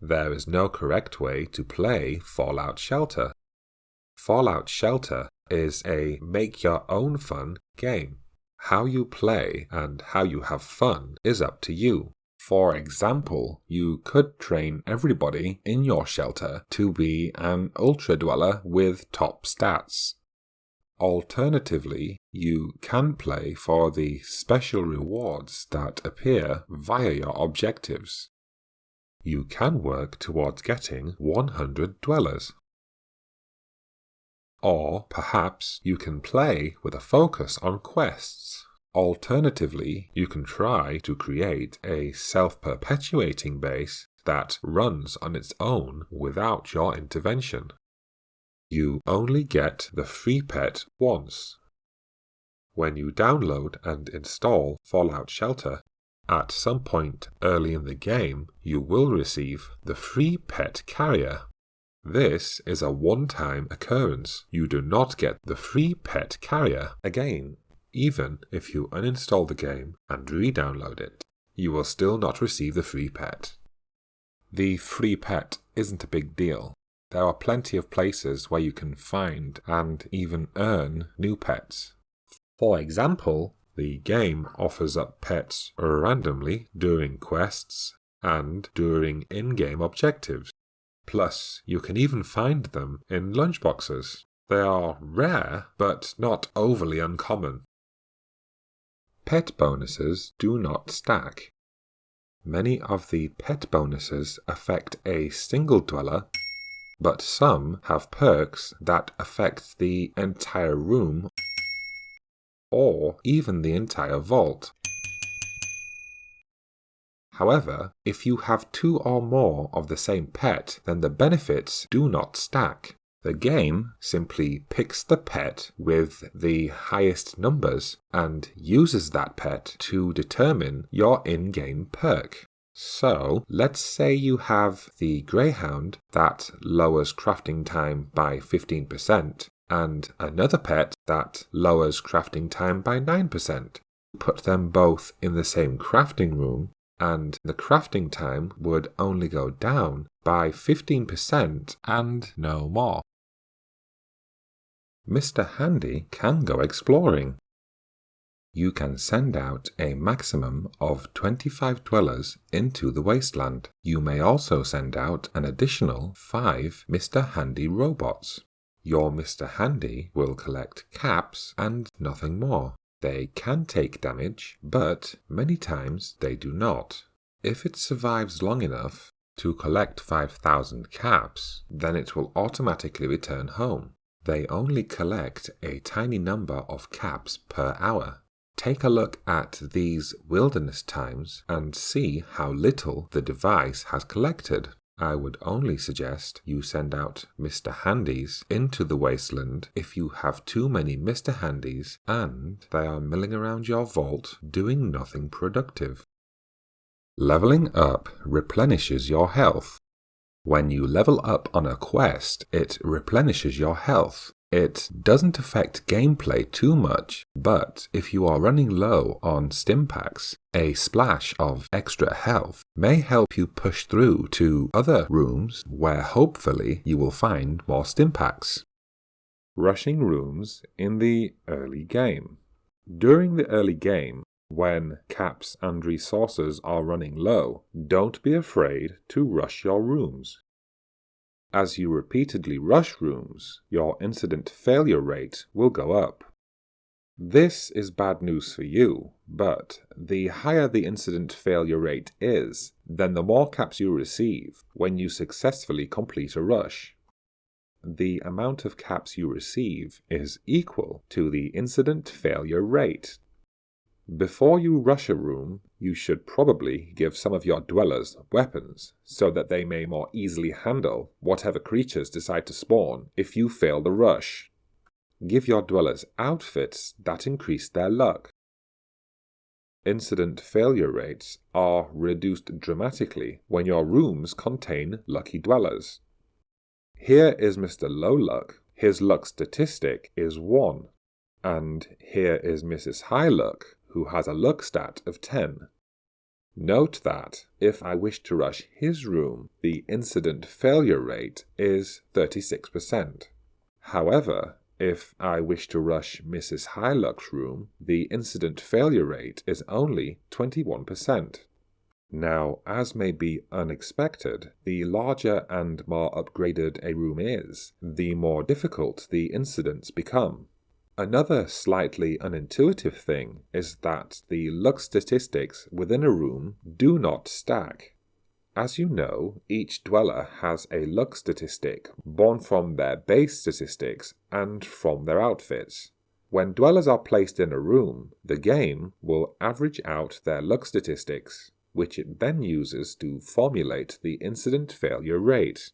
There is no correct way to play Fallout Shelter. Fallout Shelter is a make-your-own fun game. How you play and how you have fun is up to you. For example, you could train everybody in your shelter to be an Ultra Dweller with top stats. Alternatively, you can play for the special rewards that appear via your objectives. You can work towards getting 100 dwellers. Or perhaps you can play with a focus on quests. Alternatively, you can try to create a self-perpetuating base that runs on its own without your intervention. You only get the free pet once. When you download and install Fallout Shelter, at some point early in the game, you will receive the free pet carrier. This is a one-time occurrence. You do not get the free pet carrier again. Even if you uninstall the game and re-download it, you will still not receive the free pet. The free pet isn't a big deal. There are plenty of places where you can find and even earn new pets. For example, the game offers up pets randomly during quests and during in-game objectives. Plus, you can even find them in lunchboxes. They are rare, but not overly uncommon. Pet bonuses do not stack. Many of the pet bonuses affect a single dweller, but some have perks that affect the entire room or even the entire vault. However, if you have 2 or more of the same pet, then the benefits do not stack. The game simply picks the pet with the highest numbers and uses that pet to determine your in-game perk. So, let's say you have the Greyhound that lowers crafting time by 15% and another pet that lowers crafting time by 9%. Put them both in the same crafting room and the crafting time would only go down by 15% and no more. Mr. Handy can go exploring. You can send out a maximum of 25 dwellers into the Wasteland. You may also send out an additional 5 Mr. Handy robots. Your Mr. Handy will collect caps and nothing more. They can take damage, but many times they do not. If it survives long enough to collect 5,000 caps, then it will automatically return home. They only collect a tiny number of caps per hour. Take a look at these wilderness times and see how little the device has collected. I would only suggest you send out Mr. Handies into the Wasteland if you have too many Mr. Handies and they are milling around your vault doing nothing productive. Leveling up replenishes your health. When you level up on a quest, it replenishes your health. It doesn't affect gameplay too much, but if you are running low on Stimpaks, a splash of extra health may help you push through to other rooms where hopefully you will find more Stimpaks. Rushing rooms in the early game. During the early game, when caps and resources are running low, don't be afraid to rush your rooms. As you repeatedly rush rooms, your incident failure rate will go up. This is bad news for you, but the higher the incident failure rate is, then the more caps you receive when you successfully complete a rush. The amount of caps you receive is equal to the incident failure rate. Before you rush a room, you should probably give some of your dwellers weapons, so that they may more easily handle whatever creatures decide to spawn if you fail the rush. Give your dwellers outfits that increase their luck. Incident failure rates are reduced dramatically when your rooms contain lucky dwellers. Here is Mr. Low Luck. His luck statistic is 1. And here is Mrs. High Luck, who has a luck stat of 10. Note that if I wish to rush his room, the incident failure rate is 36%. However, if I wish to rush Mrs. Hyluck's room, the incident failure rate is only 21%. Now, as may be unexpected, the larger and more upgraded a room is, the more difficult the incidents become. Another slightly unintuitive thing is that the luck statistics within a room do not stack. As you know, each dweller has a luck statistic born from their base statistics and from their outfits. When dwellers are placed in a room, the game will average out their luck statistics, which it then uses to formulate the incident failure rate.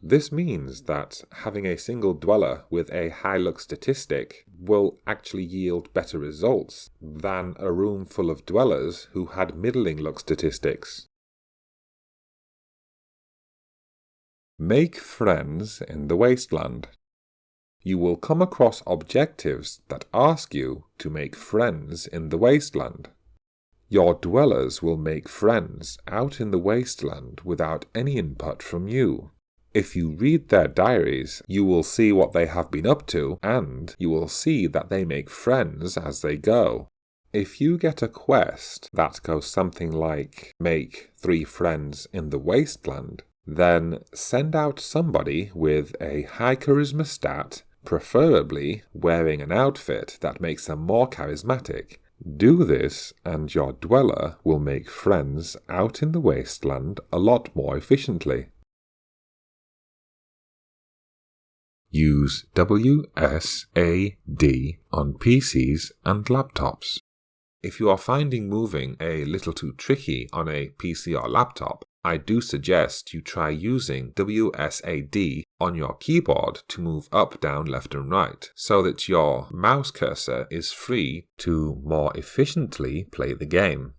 This means that having a single dweller with a high luck statistic will actually yield better results than a room full of dwellers who had middling luck statistics. Make friends in the Wasteland. You will come across objectives that ask you to make friends in the Wasteland. Your dwellers will make friends out in the Wasteland without any input from you. If you read their diaries, you will see what they have been up to, and you will see that they make friends as they go. If you get a quest that goes something like, make 3 friends in the Wasteland, then send out somebody with a high charisma stat, preferably wearing an outfit that makes them more charismatic. Do this, and your dweller will make friends out in the Wasteland a lot more efficiently. Use WSAD on PCs and laptops. If you are finding moving a little too tricky on a PC or laptop, I do suggest you try using WSAD on your keyboard to move up, down, left and right, so that your mouse cursor is free to more efficiently play the game.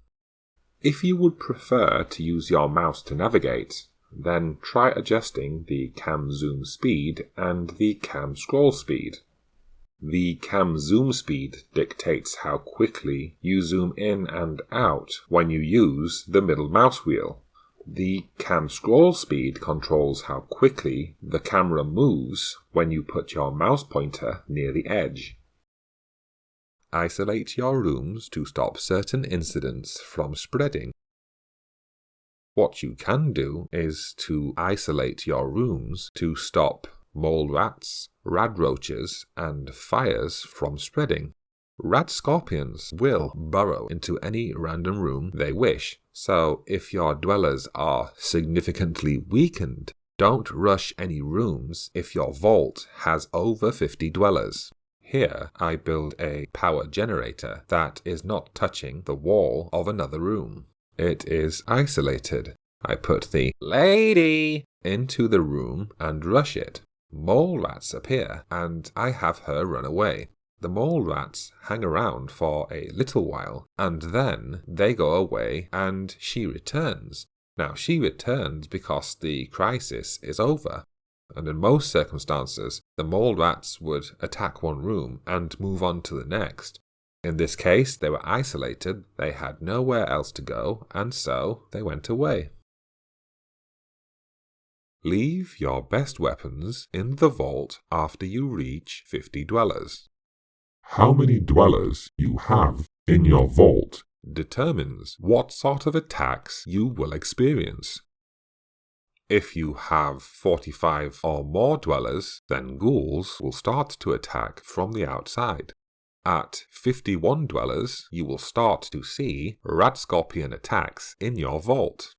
If you would prefer to use your mouse to navigate, then try adjusting the cam zoom speed and the cam scroll speed. The cam zoom speed dictates how quickly you zoom in and out when you use the middle mouse wheel. The cam scroll speed controls how quickly the camera moves when you put your mouse pointer near the edge. Isolate your rooms to stop certain incidents from spreading. What you can do is to isolate your rooms to stop mole rats, rad roaches, and fires from spreading. Radscorpions will burrow into any random room they wish, so if your dwellers are significantly weakened, don't rush any rooms if your vault has over 50 dwellers. Here I build a power generator that is not touching the wall of another room. It is isolated. I put the lady into the room and rush it. Mole rats appear, and I have her run away. The mole rats hang around for a little while, and then they go away and she returns. Now, she returns because the crisis is over. And in most circumstances, the mole rats would attack one room and move on to the next. In this case, they were isolated, they had nowhere else to go, and so they went away. Leave your best weapons in the vault after you reach 50 dwellers. How many dwellers you have in your vault determines what sort of attacks you will experience. If you have 45 or more dwellers, then ghouls will start to attack from the outside. At 51 dwellers, you will start to see Radscorpion attacks in your vault.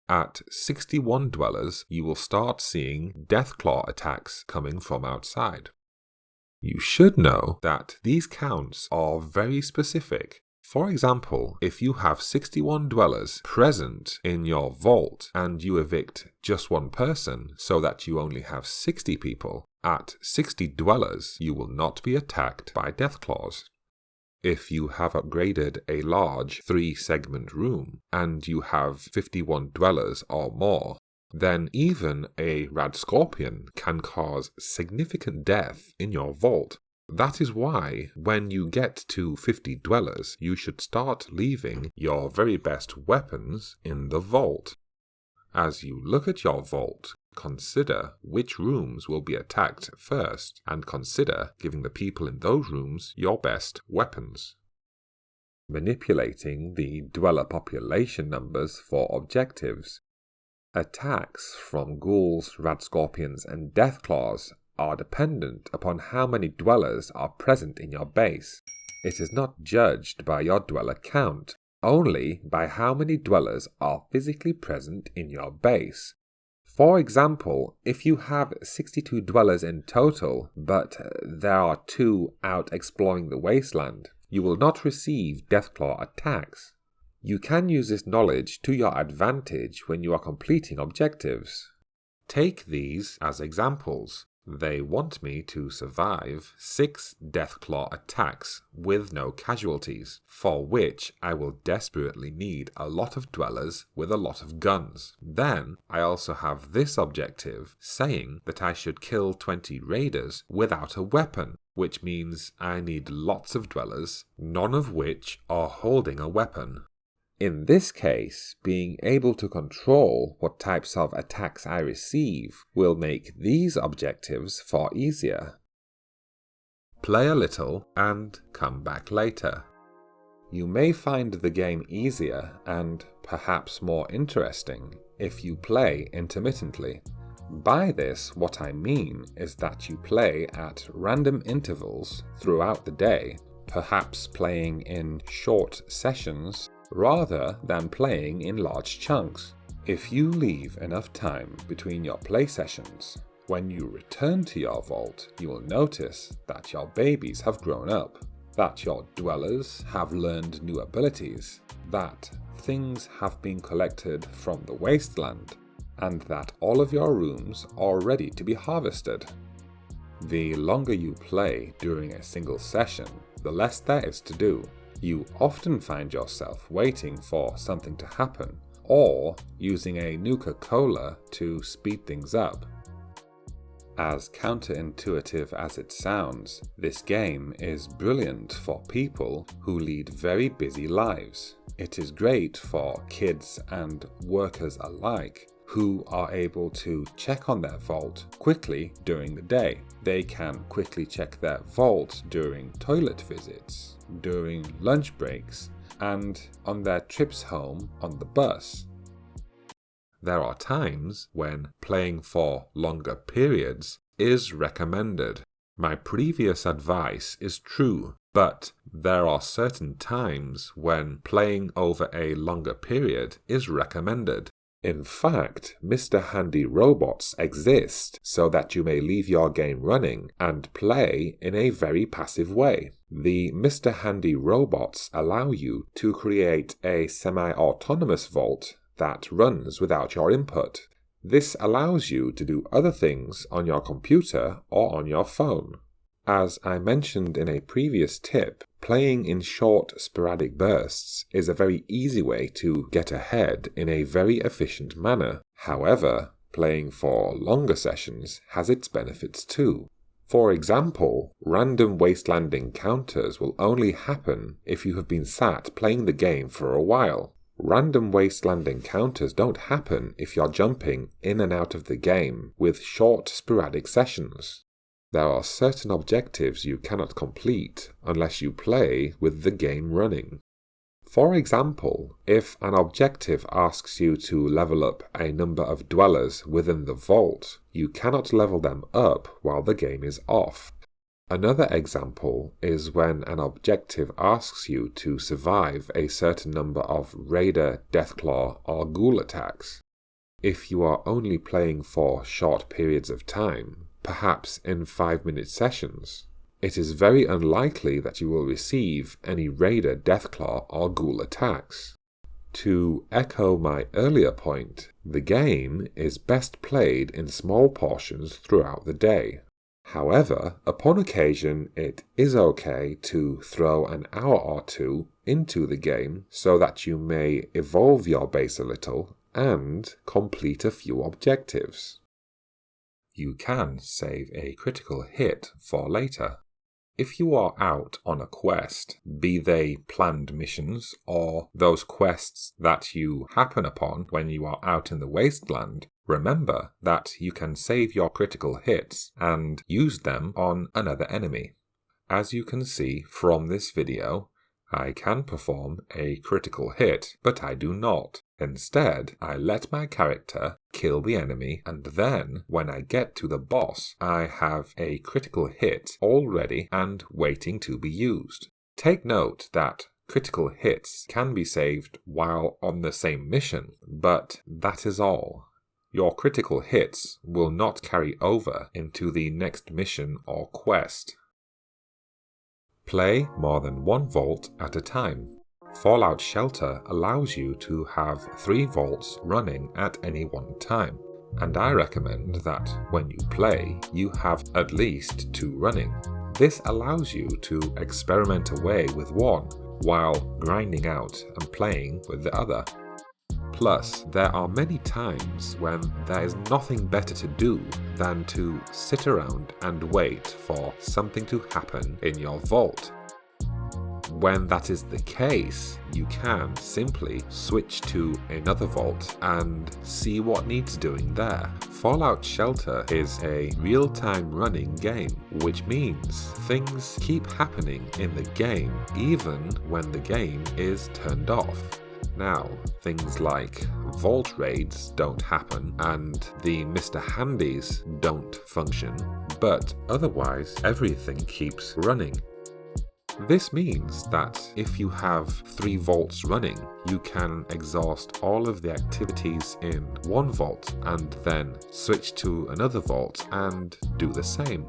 At 61 dwellers, you will start seeing DeathClaw attacks coming from outside. You should know that these counts are very specific. For example, if you have 61 dwellers present in your vault and you evict just one person so that you only have 60 people, at 60 dwellers you will not be attacked by DeathClaws. If you have upgraded a large 3-segment room and you have 51 dwellers or more, then even a Radscorpion can cause significant death in your vault. That is why, when you get to 50 dwellers, you should start leaving your very best weapons in the vault. As you look at your vault, consider which rooms will be attacked first, and consider giving the people in those rooms your best weapons. Manipulating the dweller population numbers for objectives. Attacks from ghouls, Radscorpions, and DeathClaws are dependent upon how many dwellers are present in your base. It is not judged by your dweller count, only by how many dwellers are physically present in your base. For example, if you have 62 dwellers in total, but there are 2 out exploring the Wasteland, you will not receive DeathClaw attacks. You can use this knowledge to your advantage when you are completing objectives. Take these as examples. They want me to survive 6 DeathClaw attacks with no casualties, for which I will desperately need a lot of dwellers with a lot of guns. Then I also have this objective saying that I should kill 20 raiders without a weapon, which means I need lots of dwellers, none of which are holding a weapon. In this case, being able to control what types of attacks I receive will make these objectives far easier. Play a little and come back later. You may find the game easier and perhaps more interesting if you play intermittently. By this, what I mean is that you play at random intervals throughout the day, perhaps playing in short sessions rather than playing in large chunks. If you leave enough time between your play sessions, when you return to your vault, you will notice that your babies have grown up, that your dwellers have learned new abilities, that things have been collected from the Wasteland, and that all of your rooms are ready to be harvested. The longer you play during a single session, the less there is to do. You often find yourself waiting for something to happen, or using a Nuka-Cola to speed things up. As counterintuitive as it sounds, this game is brilliant for people who lead very busy lives. It is great for kids and workers alike who are able to check on their vault quickly during the day. They can quickly check their vault during toilet visits, during lunch breaks, and on their trips home on the bus. There are times when playing for longer periods is recommended. My previous advice is true, but there are certain times when playing over a longer period is recommended. In fact, Mr. Handy robots exist so that you may leave your game running and play in a very passive way. The Mr. Handy robots allow you to create a semi-autonomous vault that runs without your input. This allows you to do other things on your computer or on your phone. As I mentioned in a previous tip, playing in short, sporadic bursts is a very easy way to get ahead in a very efficient manner. However, playing for longer sessions has its benefits too. For example, random Wasteland encounters will only happen if you have been sat playing the game for a while. Random Wasteland encounters don't happen if you're jumping in and out of the game with short, sporadic sessions. There are certain objectives you cannot complete unless you play with the game running. For example, if an objective asks you to level up a number of dwellers within the vault, you cannot level them up while the game is off. Another example is when an objective asks you to survive a certain number of Raider, DeathClaw, or Ghoul attacks. If you are only playing for short periods of time, perhaps in 5-minute sessions, it is very unlikely that you will receive any Raider, DeathClaw, or Ghoul attacks. To echo my earlier point, the game is best played in small portions throughout the day. However, upon occasion it is okay to throw an hour or two into the game so that you may evolve your base a little and complete a few objectives. You can save a critical hit for later. If you are out on a quest, be they planned missions or those quests that you happen upon when you are out in the Wasteland, remember that you can save your critical hits and use them on another enemy. As you can see from this video, I can perform a critical hit, but I do not. Instead, I let my character kill the enemy, and then, when I get to the boss, I have a critical hit already and waiting to be used. Take note that critical hits can be saved while on the same mission, but that is all. Your critical hits will not carry over into the next mission or quest. Play more than one vault at a time. Fallout Shelter allows you to have 3 vaults running at any one time, and I recommend that when you play, you have at least 2 running. This allows you to experiment away with one while grinding out and playing with the other. Plus, there are many times when there is nothing better to do than to sit around and wait for something to happen in your vault. When that is the case, you can simply switch to another vault and see what needs doing there. Fallout Shelter is a real-time running game, which means things keep happening in the game even when the game is turned off. Now, things like vault raids don't happen and the Mr. Handies don't function, but otherwise everything keeps running. This means that if you have 3 vaults running, you can exhaust all of the activities in one vault and then switch to another vault and do the same.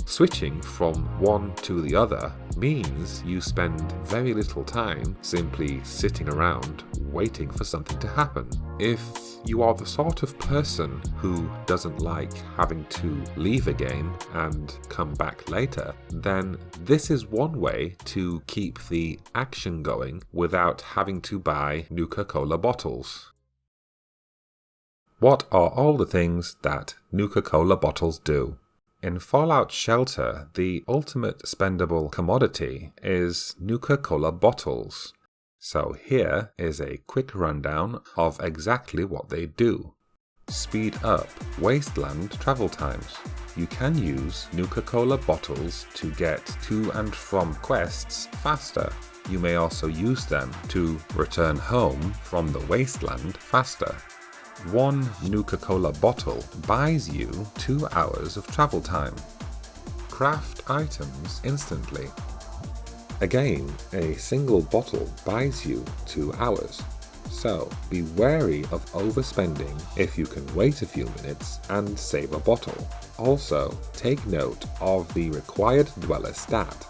Switching from one to the other means you spend very little time simply sitting around waiting for something to happen. If you are the sort of person who doesn't like having to leave a game and come back later, then this is one way to keep the action going without having to buy Nuka-Cola bottles. What are all the things that Nuka-Cola bottles do? In Fallout Shelter, the ultimate spendable commodity is Nuka-Cola bottles. So here is a quick rundown of exactly what they do. Speed up Wasteland travel times. You can use Nuka-Cola bottles to get to and from quests faster. You may also use them to return home from the Wasteland faster. 1 Nuka-Cola bottle buys you 2 hours of travel time. Craft items instantly. Again, a single bottle buys you 2 hours. So be wary of overspending if you can wait a few minutes and save a bottle. Also, take note of the required dweller stat.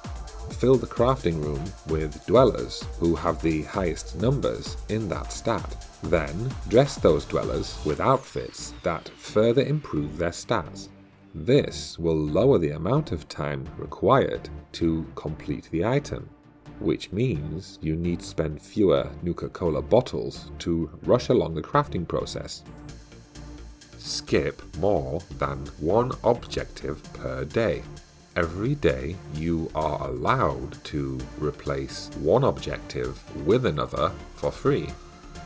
Fill the crafting room with dwellers who have the highest numbers in that stat. Then, dress those dwellers with outfits that further improve their stats. This will lower the amount of time required to complete the item, which means you need to spend fewer Nuka-Cola bottles to rush along the crafting process. Skip more than 1 objective per day. Every day you are allowed to replace 1 objective with another for free.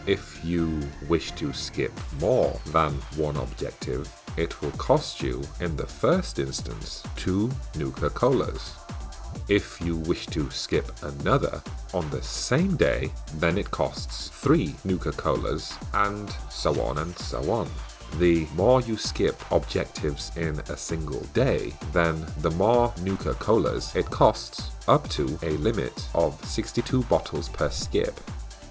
If you wish to skip more than 1 objective, it will cost you, in the first instance, 2 Nuka-Colas. If you wish to skip another on the same day, then it costs 3 Nuka-Colas, and so on and so on. The more you skip objectives in a single day, then the more Nuka-Colas it costs, up to a limit of 62 bottles per skip.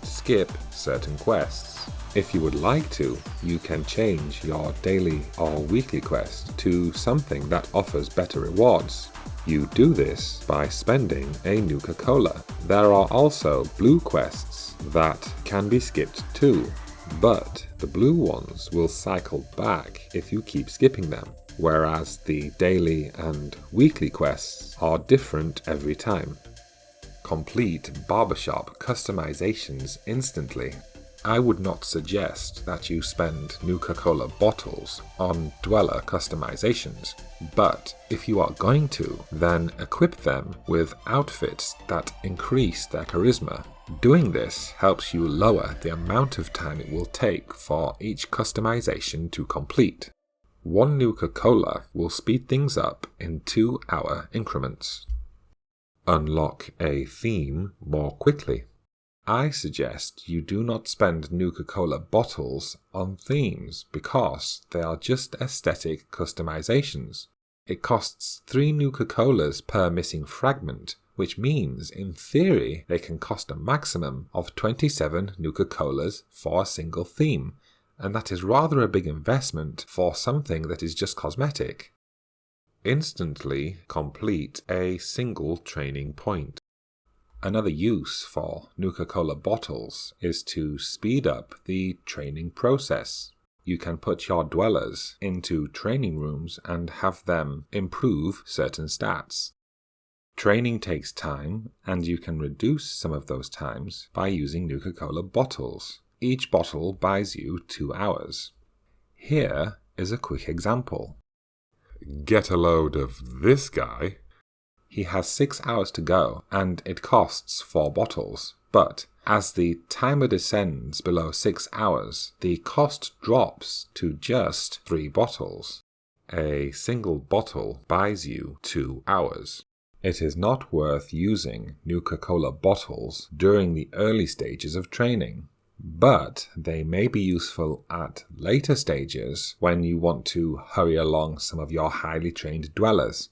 Skip certain quests. If you would like to, you can change your daily or weekly quest to something that offers better rewards. You do this by spending a Nuka-Cola. There are also blue quests that can be skipped too, but the blue ones will cycle back if you keep skipping them, whereas the daily and weekly quests are different every time. Complete barbershop customizations instantly. I would not suggest that you spend Nuka-Cola bottles on dweller customizations, but if you are going to, then equip them with outfits that increase their charisma. Doing this helps you lower the amount of time it will take for each customization to complete. One Nuka-Cola will speed things up in 2-hour increments. Unlock a theme more quickly. I suggest you do not spend Nuka-Cola bottles on themes because they are just aesthetic customizations. It costs 3 Nuka-Colas per missing fragment, which means, in theory, they can cost a maximum of 27 Nuka-Colas for a single theme, and that is rather a big investment for something that is just cosmetic. Instantly complete a single training point. Another use for Nuka-Cola bottles is to speed up the training process. You can put your dwellers into training rooms and have them improve certain stats. Training takes time, and you can reduce some of those times by using Nuka-Cola bottles. Each bottle buys you 2 hours. Here is a quick example. Get a load of this guy. He has 6 hours to go, and it costs 4 bottles, but as the timer descends below 6 hours, the cost drops to just 3 bottles. A single bottle buys you 2 hours. It is not worth using Nuka-Cola bottles during the early stages of training, but they may be useful at later stages when you want to hurry along some of your highly trained dwellers.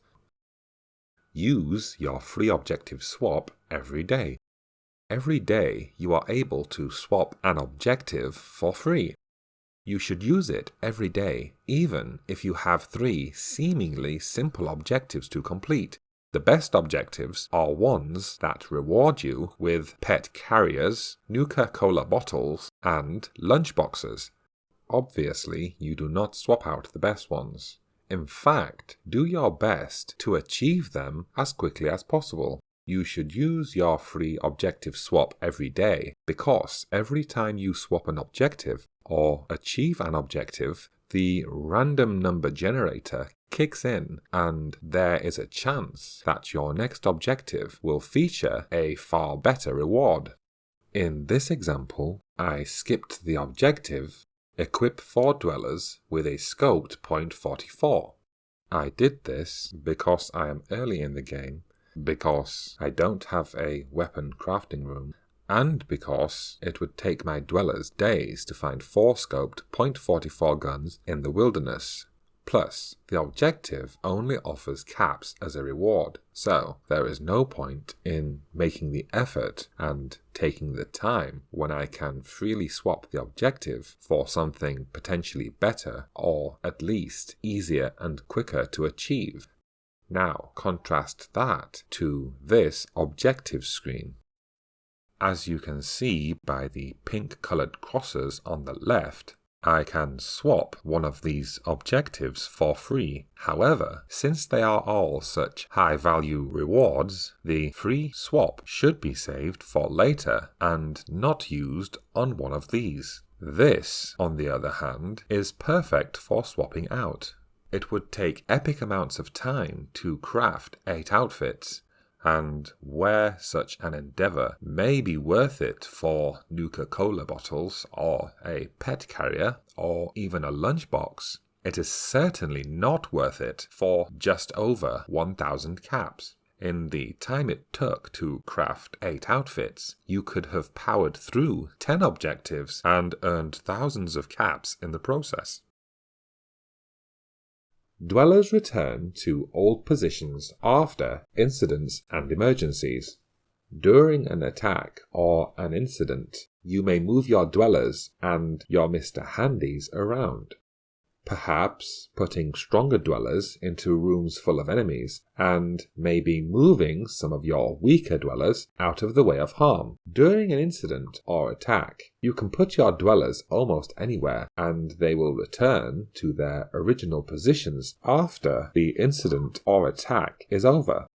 Use your free objective swap every day. Every day you are able to swap an objective for free. You should use it every day, even if you have 3 seemingly simple objectives to complete. The best objectives are ones that reward you with pet carriers, Nuka-Cola bottles, and lunchboxes. Obviously, you do not swap out the best ones. In fact, do your best to achieve them as quickly as possible. You should use your free objective swap every day because every time you swap an objective or achieve an objective, the random number generator kicks in and there is a chance that your next objective will feature a far better reward. In this example, I skipped the objective, equip 4 dwellers with a scoped .44. I did this because I am early in the game, because I don't have a weapon crafting room, and because it would take my dwellers days to find 4 scoped .44 guns in the wilderness. Plus, the objective only offers caps as a reward, so there is no point in making the effort and taking the time when I can freely swap the objective for something potentially better or at least easier and quicker to achieve. Now contrast that to this objective screen. As you can see by the pink-coloured crosses on the left, I can swap one of these objectives for free. However, since they are all such high-value rewards, the free swap should be saved for later and not used on one of these. This, on the other hand, is perfect for swapping out. It would take epic amounts of time to craft 8 outfits, and where such an endeavour may be worth it for Nuka-Cola bottles or a pet carrier or even a lunchbox, it is certainly not worth it for just over 1,000 caps. In the time it took to craft 8 outfits, you could have powered through 10 objectives and earned thousands of caps in the process. Dwellers return to old positions after incidents and emergencies. During an attack or an incident, you may move your dwellers and your Mr. Handies around. Perhaps putting stronger dwellers into rooms full of enemies, and maybe moving some of your weaker dwellers out of the way of harm. During an incident or attack, you can put your dwellers almost anywhere, and they will return to their original positions after the incident or attack is over.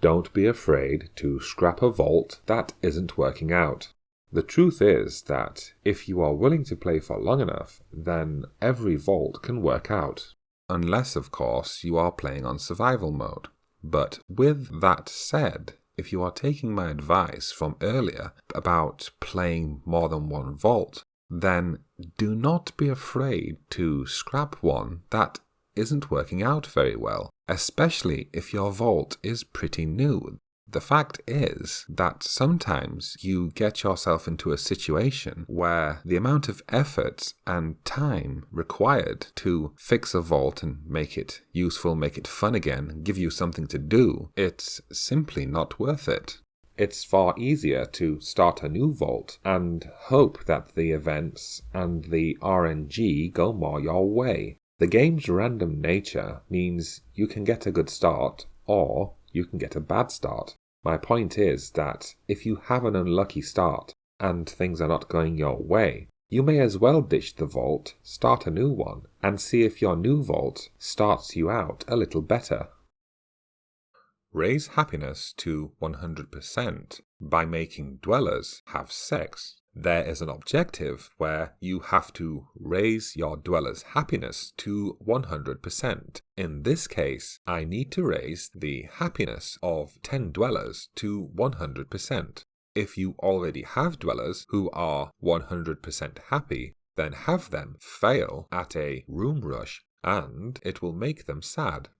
Don't be afraid to scrap a vault that isn't working out. The truth is that if you are willing to play for long enough, then every vault can work out. Unless, of course, you are playing on survival mode. But with that said, if you are taking my advice from earlier about playing more than one vault, then do not be afraid to scrap one that isn't working out very well, especially if your vault is pretty new. The fact is that sometimes you get yourself into a situation where the amount of effort and time required to fix a vault and make it useful, make it fun again, give you something to do, it's simply not worth it. It's far easier to start a new vault and hope that the events and the RNG go more your way. The game's random nature means you can get a good start or you can get a bad start. My point is that if you have an unlucky start and things are not going your way, you may as well ditch the vault, start a new one, and see if your new vault starts you out a little better. Raise happiness to 100% by making dwellers have sex. There is an objective where you have to raise your dweller's happiness to 100%. In this case, I need to raise the happiness of 10 dwellers to 100%. If you already have dwellers who are 100% happy, then have them fail at a room rush and it will make them sad.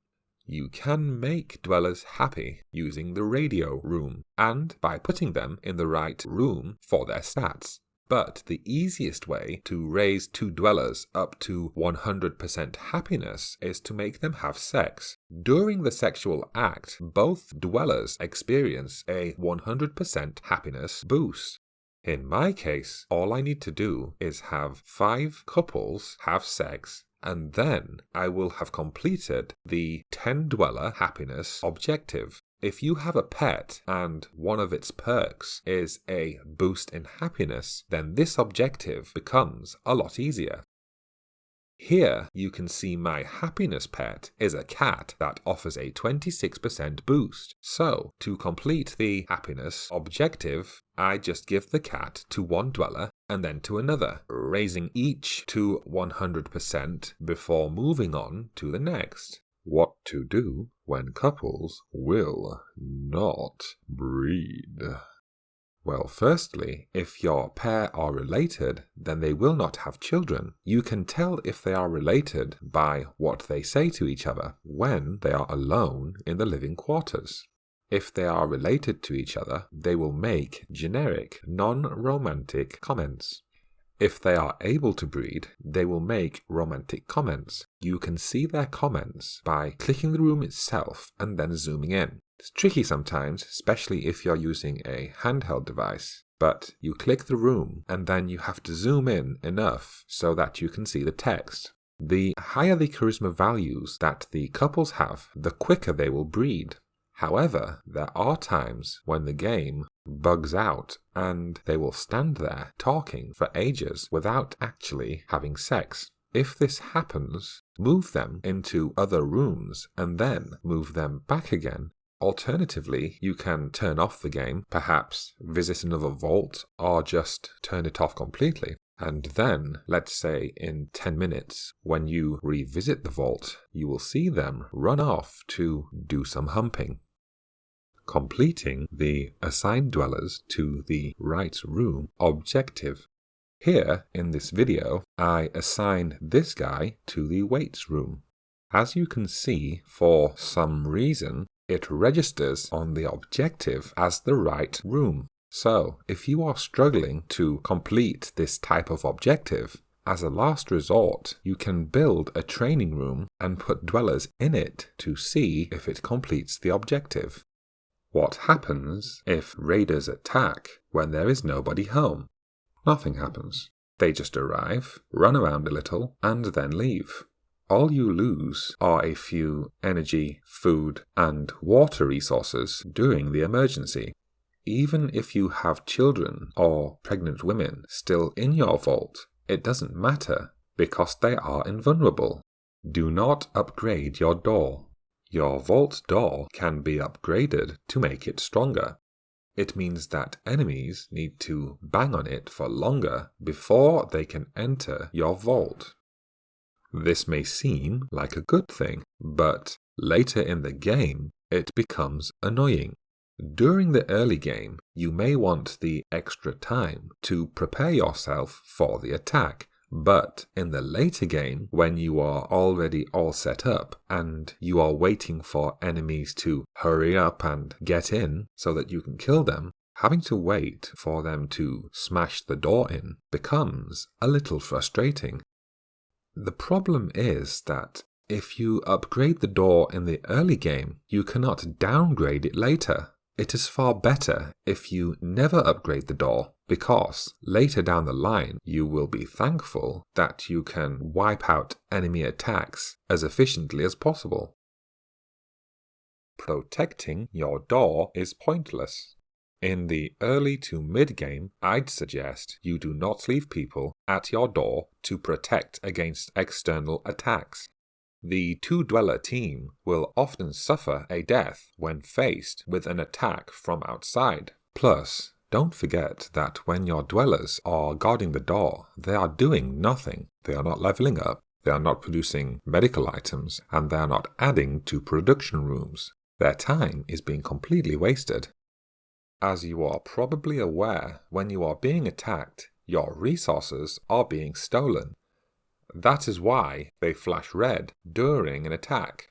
You can make dwellers happy using the radio room and by putting them in the right room for their stats. But the easiest way to raise 2 dwellers up to 100% happiness is to make them have sex. During the sexual act, both dwellers experience a 100% happiness boost. In my case, all I need to do is have 5 couples have sex, and then I will have completed the 10 dweller happiness objective. If you have a pet and one of its perks is a boost in happiness, then this objective becomes a lot easier. Here you can see my happiness pet is a cat that offers a 26% boost. So, to complete the happiness objective, I just give the cat to one dweller and then to another, raising each to 100% before moving on to the next. What to do when couples will not breed? Well, firstly, if your pair are related, then they will not have children. You can tell if they are related by what they say to each other when they are alone in the living quarters. If they are related to each other, they will make generic, non-romantic comments. If they are able to breed, they will make romantic comments. You can see their comments by clicking the room itself and then zooming in. It's tricky sometimes, especially if you're using a handheld device, but you click the room and then you have to zoom in enough so that you can see the text. The higher the charisma values that the couples have, the quicker they will breed. However, there are times when the game bugs out and they will stand there talking for ages without actually having sex. If this happens, move them into other rooms and then move them back again. Alternatively, you can turn off the game, perhaps visit another vault, or just turn it off completely. And then, let's say in 10 minutes, when you revisit the vault, you will see them run off to do some humping. Completing the assign dwellers to the right room objective. Here, in this video, I assign this guy to the weights room. As you can see, for some reason, it registers on the objective as the right room. So, if you are struggling to complete this type of objective, as a last resort, you can build a training room and put dwellers in it to see if it completes the objective. What happens if raiders attack when there is nobody home? Nothing happens. They just arrive, run around a little, and then leave. All you lose are a few energy, food, and water resources during the emergency. Even if you have children or pregnant women still in your vault, it doesn't matter because they are invulnerable. Do not upgrade your door. Your vault door can be upgraded to make it stronger. It means that enemies need to bang on it for longer before they can enter your vault. This may seem like a good thing, but later in the game, it becomes annoying. During the early game, you may want the extra time to prepare yourself for the attack, but in the later game, when you are already all set up and you are waiting for enemies to hurry up and get in so that you can kill them, having to wait for them to smash the door in becomes a little frustrating. The problem is that if you upgrade the door in the early game, you cannot downgrade it later. It is far better if you never upgrade the door, because later down the line you will be thankful that you can wipe out enemy attacks as efficiently as possible. Protecting your door is pointless. In the early to mid-game, I'd suggest you do not leave people at your door to protect against external attacks. The two-dweller team will often suffer a death when faced with an attack from outside. Plus, don't forget that when your dwellers are guarding the door, they are doing nothing. They are not leveling up, they are not producing medical items, and they are not adding to production rooms. Their time is being completely wasted. As you are probably aware, when you are being attacked, your resources are being stolen. That is why they flash red during an attack.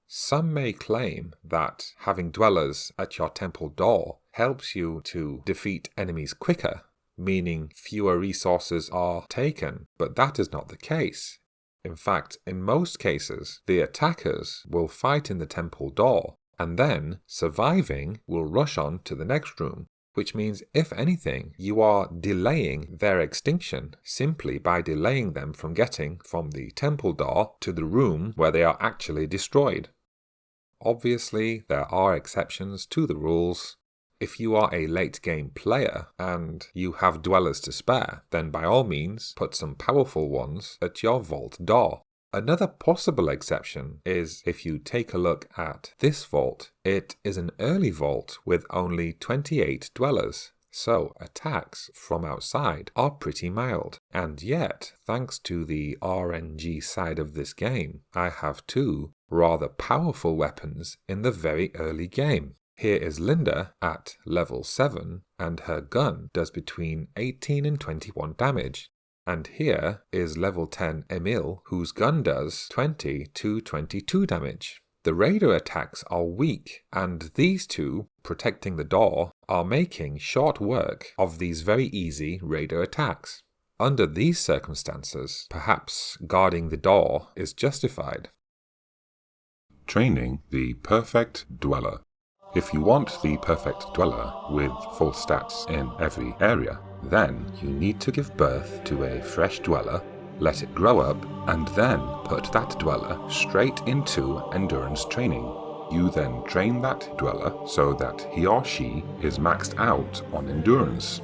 Some may claim that having dwellers at your temple door helps you to defeat enemies quicker, meaning fewer resources are taken, but that is not the case. In fact, in most cases, the attackers will fight in the temple door, and then, surviving, will rush on to the next room, which means, if anything, you are delaying their extinction simply by delaying them from getting from the temple door to the room where they are actually destroyed. Obviously, there are exceptions to the rules. If you are a late-game player and you have dwellers to spare, then by all means put some powerful ones at your vault door. Another possible exception is if you take a look at this vault, it is an early vault with only 28 dwellers, so attacks from outside are pretty mild. And yet, thanks to the RNG side of this game, I have two rather powerful weapons in the very early game. Here is Linda at level 7, and her gun does between 18 and 21 damage. And here is level 10 Emil, whose gun does 20 to 22 damage. The raider attacks are weak, and these two, protecting the door, are making short work of these very easy raider attacks. Under these circumstances, perhaps guarding the door is justified. Training the perfect dweller. If you want the perfect dweller with full stats in every area, then you need to give birth to a fresh dweller, let it grow up, and then put that dweller straight into endurance training. You then train that dweller so that he or she is maxed out on endurance.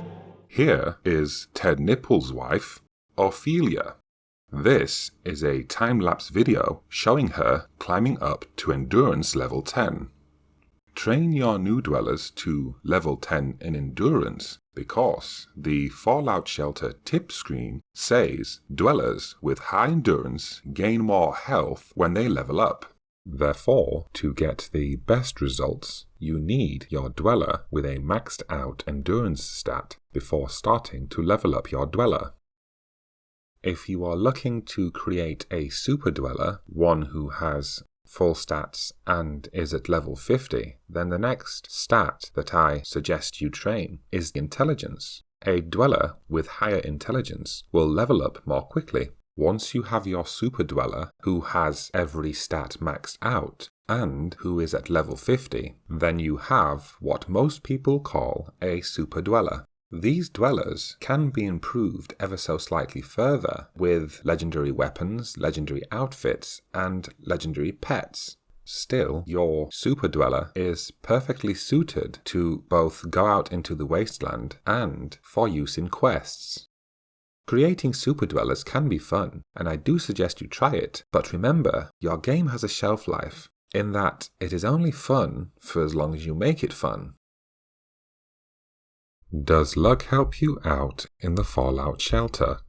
Here is Ted Nipple's wife, Ophelia. This is a time-lapse video showing her climbing up to endurance level 10. Train your new dwellers to level 10 in endurance because the Fallout Shelter tip screen says dwellers with high endurance gain more health when they level up. Therefore, to get the best results, you need your dweller with a maxed out endurance stat before starting to level up your dweller. If you are looking to create a super dweller, one who has full stats and is at level 50, then the next stat that I suggest you train is intelligence. A dweller with higher intelligence will level up more quickly. Once you have your super dweller who has every stat maxed out and who is at level 50, then you have what most people call a super dweller. These dwellers can be improved ever so slightly further with legendary weapons, legendary outfits, and legendary pets. Still, your super dweller is perfectly suited to both go out into the Wasteland and for use in quests. Creating super dwellers can be fun, and I do suggest you try it, but remember, your game has a shelf life. in that it is only fun for as long as you make it fun. Does luck help you out in the Fallout shelter?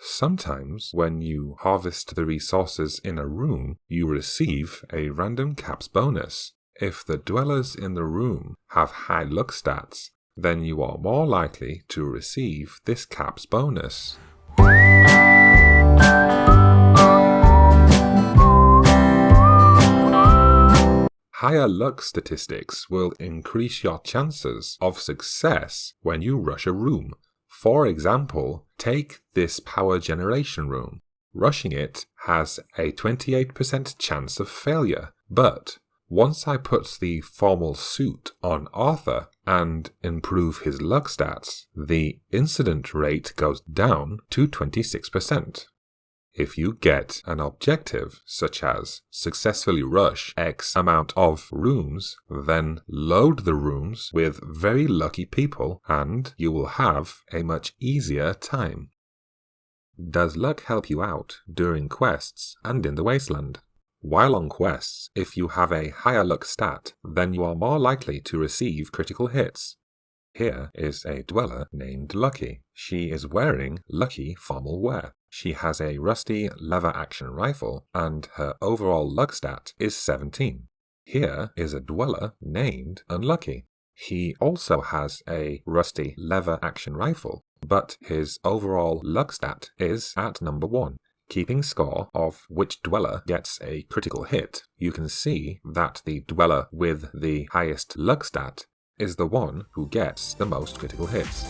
Sometimes, when you harvest the resources in a room, you receive a random caps bonus. If the dwellers in the room have high luck stats, then you are more likely to receive this caps bonus. Higher luck statistics will increase your chances of success when you rush a room. For example, take this power generation room. Rushing it has a 28% chance of failure, but once I put the formal suit on Arthur and improve his luck stats, the incident rate goes down to 26%. If you get an objective, such as successfully rush X amount of rooms, then load the rooms with very lucky people and you will have a much easier time. Does luck help you out during quests and in the Wasteland? While on quests, if you have a higher luck stat, then you are more likely to receive critical hits. Here is a dweller named Lucky. She is wearing lucky formal wear. She has a rusty lever-action rifle, and her overall luck stat is 17. Here is a dweller named Unlucky. He also has a rusty lever-action rifle, but his overall luck stat is at number 1. Keeping score of which dweller gets a critical hit, you can see that the dweller with the highest luck stat is the one who gets the most critical hits.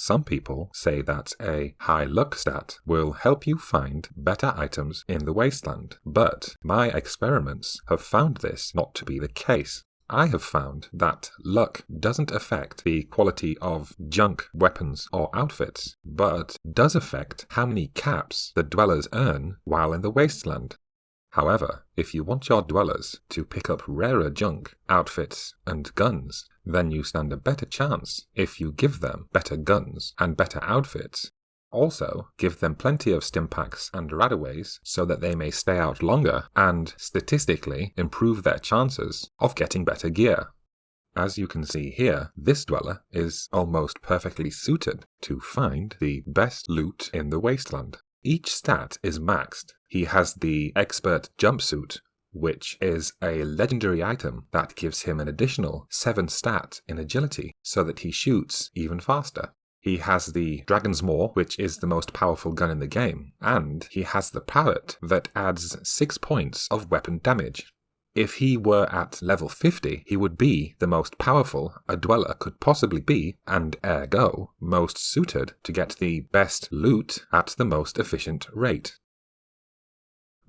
Some people say that a high luck stat will help you find better items in the Wasteland, but my experiments have found this not to be the case. I have found that luck doesn't affect the quality of junk, weapons, or outfits, but does affect how many caps the dwellers earn while in the Wasteland. However, if you want your dwellers to pick up rarer junk, outfits, and guns, then you stand a better chance if you give them better guns and better outfits. Also, give them plenty of Stimpaks and RadAways so that they may stay out longer and statistically improve their chances of getting better gear. As you can see here, this dweller is almost perfectly suited to find the best loot in the Wasteland. Each stat is maxed. He has the Expert Jumpsuit, which is a legendary item that gives him an additional 7 stat in agility so that he shoots even faster. He has the Dragon's Maw, which is the most powerful gun in the game, and he has the Parrot that adds 6 points of weapon damage. If he were at level 50, he would be the most powerful a dweller could possibly be, and ergo, most suited to get the best loot at the most efficient rate.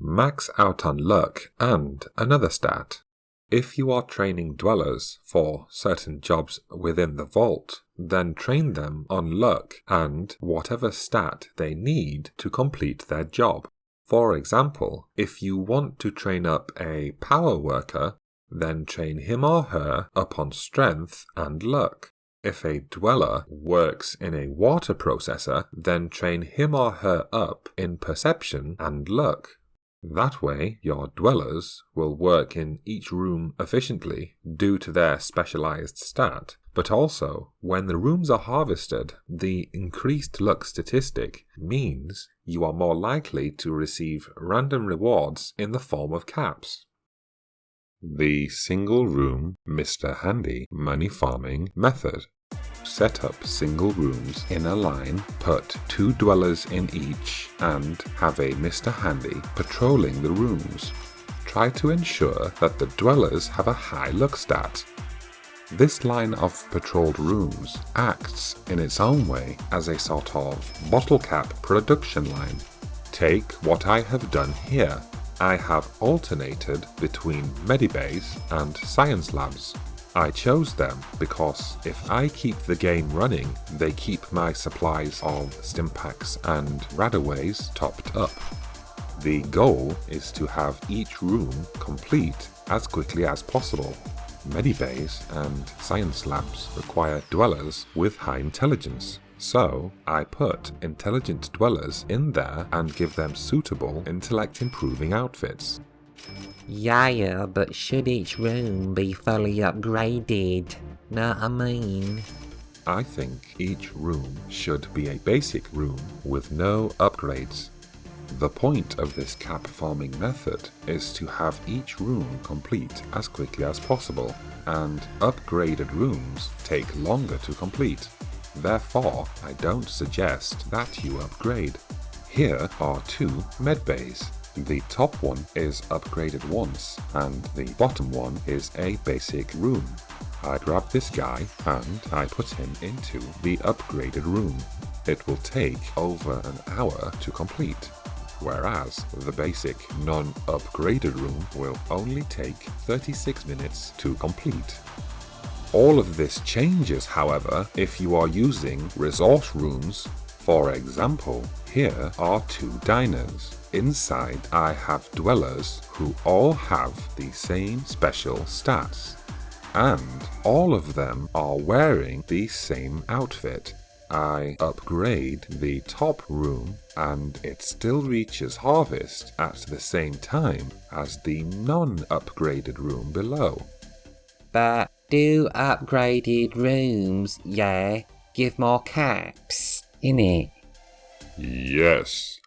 Max out on luck and another stat. If you are training dwellers for certain jobs within the vault, then train them on luck and whatever stat they need to complete their job. For example, if you want to train up a power worker, then train him or her up on strength and luck. If a dweller works in a water processor, then train him or her up in perception and luck. That way, your dwellers will work in each room efficiently due to their specialized stat, but also, when the rooms are harvested, the increased luck statistic means you are more likely to receive random rewards in the form of caps. The single room Mr. Handy money farming method. Set up single rooms in a line, put 2 dwellers in each, and have a Mr. Handy patrolling the rooms. Try to ensure that the dwellers have a high luck stat. This line of patrolled rooms acts in its own way as a sort of bottle cap production line. Take what I have done here. I have alternated between Medibays and Science Labs. I chose them because if I keep the game running, they keep my supplies of Stimpaks and RadAways topped up. The goal is to have each room complete as quickly as possible. Medibays and Science Labs require dwellers with high intelligence, so I put intelligent dwellers in there and give them suitable intellect-improving outfits. Yeah, but should each room be fully upgraded? Know what I mean? I think each room should be a basic room with no upgrades. The point of this cap farming method is to have each room complete as quickly as possible, and upgraded rooms take longer to complete. Therefore, I don't suggest that you upgrade. Here are 2 medbays. The top one is upgraded once, and the bottom one is a basic room. I grab this guy and I put him into the upgraded room. It will take over an hour to complete, whereas the basic non-upgraded room will only take 36 minutes to complete. All of this changes, however, if you are using resource rooms. For example, here are 2 diners. Inside I have dwellers who all have the same special stats, and all of them are wearing the same outfit. I upgrade the top room and it still reaches harvest at the same time as the non-upgraded room below. But do upgraded rooms, give more caps, innit? Yes.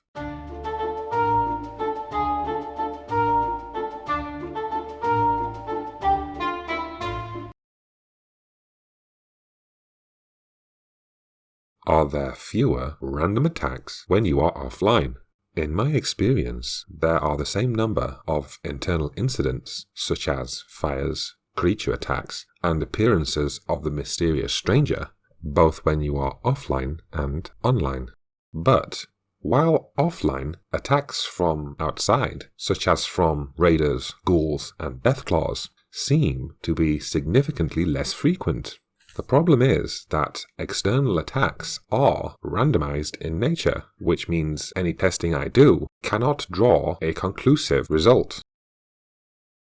Are there fewer random attacks when you are offline? In my experience, there are the same number of internal incidents, such as fires, creature attacks, and appearances of the mysterious stranger, both when you are offline and online. But while offline, attacks from outside, such as from raiders, ghouls, and DeathClaws, seem to be significantly less frequent. The problem is that external attacks are randomized in nature, which means any testing I do cannot draw a conclusive result.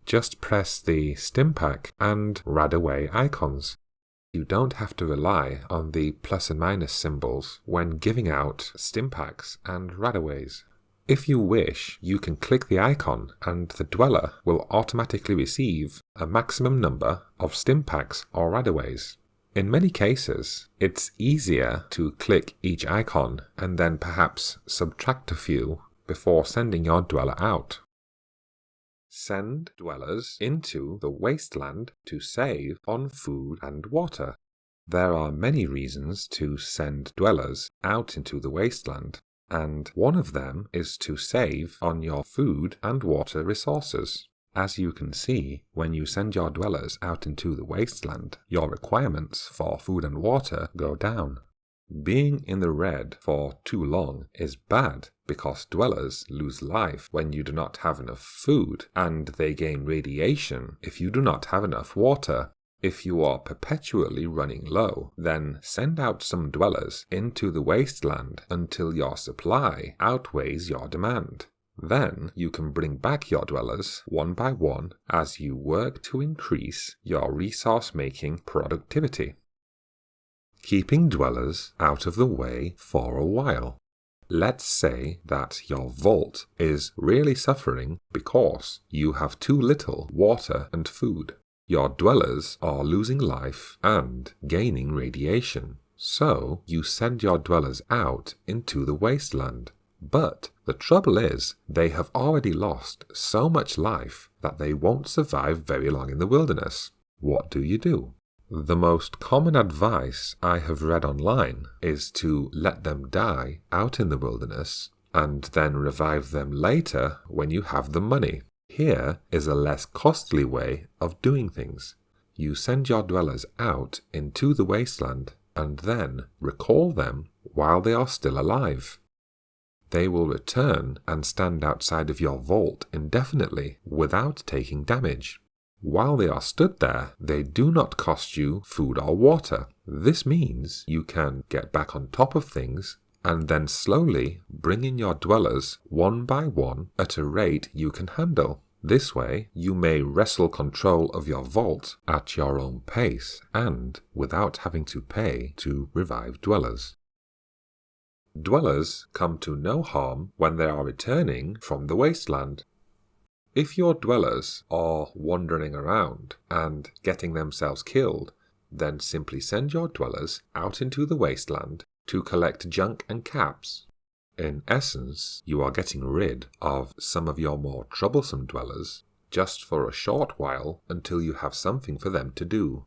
Just press the Stimpak and RadAway icons. You don't have to rely on the plus and minus symbols when giving out Stimpaks and RadAways. If you wish, you can click the icon and the dweller will automatically receive a maximum number of Stimpaks or RadAways. In many cases, it's easier to click each icon and then perhaps subtract a few before sending your dweller out. Send dwellers into the Wasteland to save on food and water. There are many reasons to send dwellers out into the Wasteland, and one of them is to save on your food and water resources. As you can see, when you send your dwellers out into the Wasteland, your requirements for food and water go down. Being in the red for too long is bad because dwellers lose life when you do not have enough food, and they gain radiation if you do not have enough water. If you are perpetually running low, then send out some dwellers into the Wasteland until your supply outweighs your demand. Then you can bring back your dwellers one by one as you work to increase your resource-making productivity. Keeping dwellers out of the way for a while. Let's say that your vault is really suffering because you have too little water and food. Your dwellers are losing life and gaining radiation, so you send your dwellers out into the Wasteland. But the trouble is, they have already lost so much life that they won't survive very long in the wilderness. What do? The most common advice I have read online is to let them die out in the wilderness and then revive them later when you have the money. Here is a less costly way of doing things. You send your dwellers out into the wasteland and then recall them while they are still alive. They will return and stand outside of your vault indefinitely without taking damage. While they are stood there, they do not cost you food or water. This means you can get back on top of things and then slowly bring in your dwellers one by one at a rate you can handle. This way, you may wrestle control of your vault at your own pace and without having to pay to revive dwellers. Dwellers come to no harm when they are returning from the wasteland. If your dwellers are wandering around and getting themselves killed, then simply send your dwellers out into the wasteland to collect junk and caps. In essence, you are getting rid of some of your more troublesome dwellers just for a short while until you have something for them to do.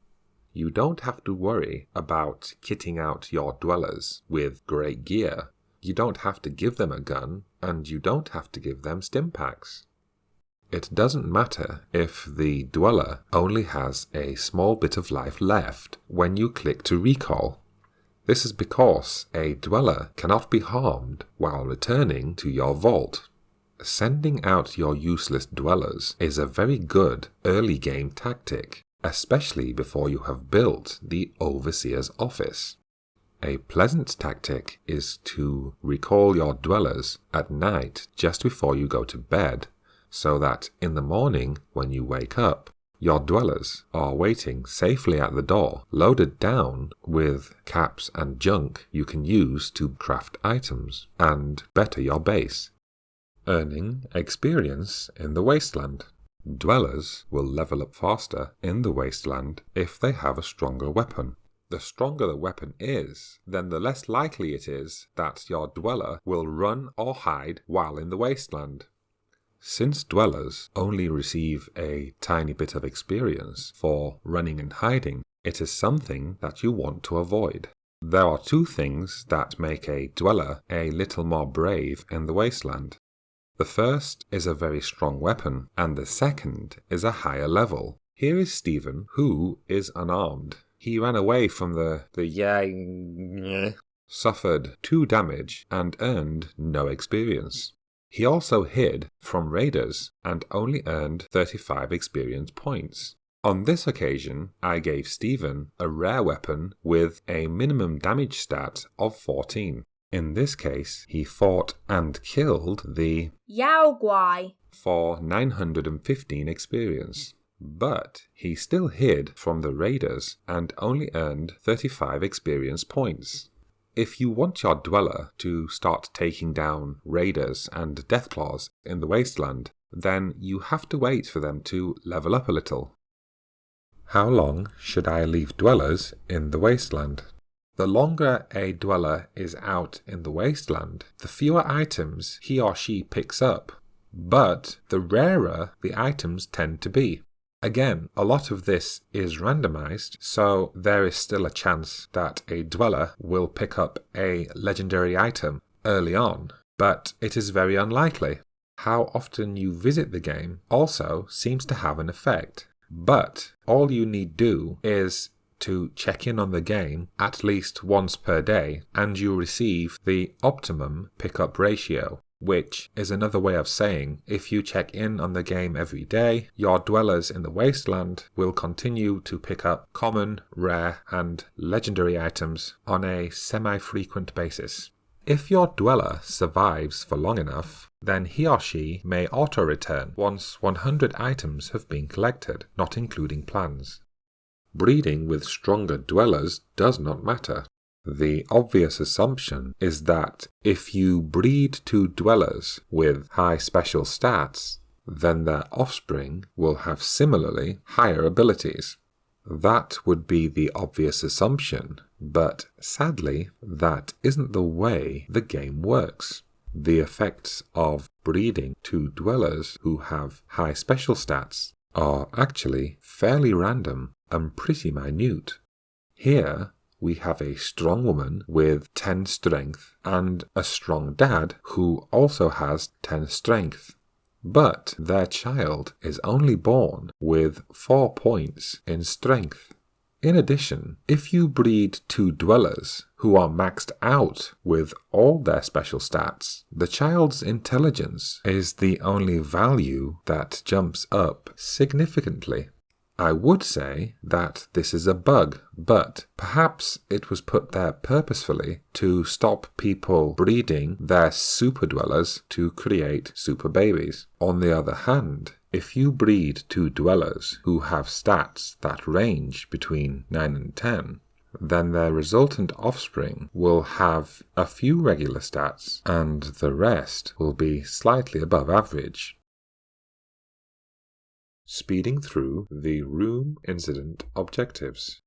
You don't have to worry about kitting out your dwellers with great gear. You don't have to give them a gun, and you don't have to give them Stimpaks. It doesn't matter if the dweller only has a small bit of life left when you click to recall. This is because a dweller cannot be harmed while returning to your vault. Sending out your useless dwellers is a very good early game tactic, especially before you have built the Overseer's office. A pleasant tactic is to recall your dwellers at night just before you go to bed, so that in the morning when you wake up, your dwellers are waiting safely at the door, loaded down with caps and junk you can use to craft items and better your base. Earning experience in the wasteland. Dwellers will level up faster in the wasteland if they have a stronger weapon. The stronger the weapon is, then the less likely it is that your dweller will run or hide while in the wasteland. Since dwellers only receive a tiny bit of experience for running and hiding, it is something that you want to avoid. There are two things that make a dweller a little more brave in the wasteland. The first is a very strong weapon, and the second is a higher level. Here is Stephen, who is unarmed. He ran away from suffered 2 damage and earned no experience. He also hid from raiders and only earned 35 experience points. On this occasion, I gave Stephen a rare weapon with a minimum damage stat of 14. In this case, he fought and killed the Yao Guai for 915 experience. But he still hid from the raiders and only earned 35 experience points. If you want your dweller to start taking down raiders and DeathClaws in the wasteland, then you have to wait for them to level up a little. How long should I leave dwellers in the wasteland? The longer a dweller is out in the wasteland, the fewer items he or she picks up, but the rarer the items tend to be. Again, a lot of this is randomized, so there is still a chance that a dweller will pick up a legendary item early on, but it is very unlikely. How often you visit the game also seems to have an effect, but all you need do is to check in on the game at least once per day and you receive the optimum pickup ratio, which is another way of saying if you check in on the game every day, your dwellers in the wasteland will continue to pick up common, rare, and legendary items on a semi-frequent basis. If your dweller survives for long enough, then he or she may auto-return once 100 items have been collected, not including plans. Breeding with stronger dwellers does not matter. The obvious assumption is that if you breed 2 dwellers with high special stats, then their offspring will have similarly higher abilities. That would be the obvious assumption, but sadly, that isn't the way the game works. The effects of breeding two dwellers who have high special stats are actually fairly random and pretty minute. Here, we have a strong woman with 10 strength and a strong dad who also has 10 strength. But their child is only born with 4 points in strength. In addition, if you breed two dwellers who are maxed out with all their special stats, the child's intelligence is the only value that jumps up significantly. I would say that this is a bug, but perhaps it was put there purposefully to stop people breeding their super dwellers to create super babies. On the other hand, if you breed two dwellers who have stats that range between 9 and 10, then their resultant offspring will have a few regular stats and the rest will be slightly above average. Speeding through the room incident objectives.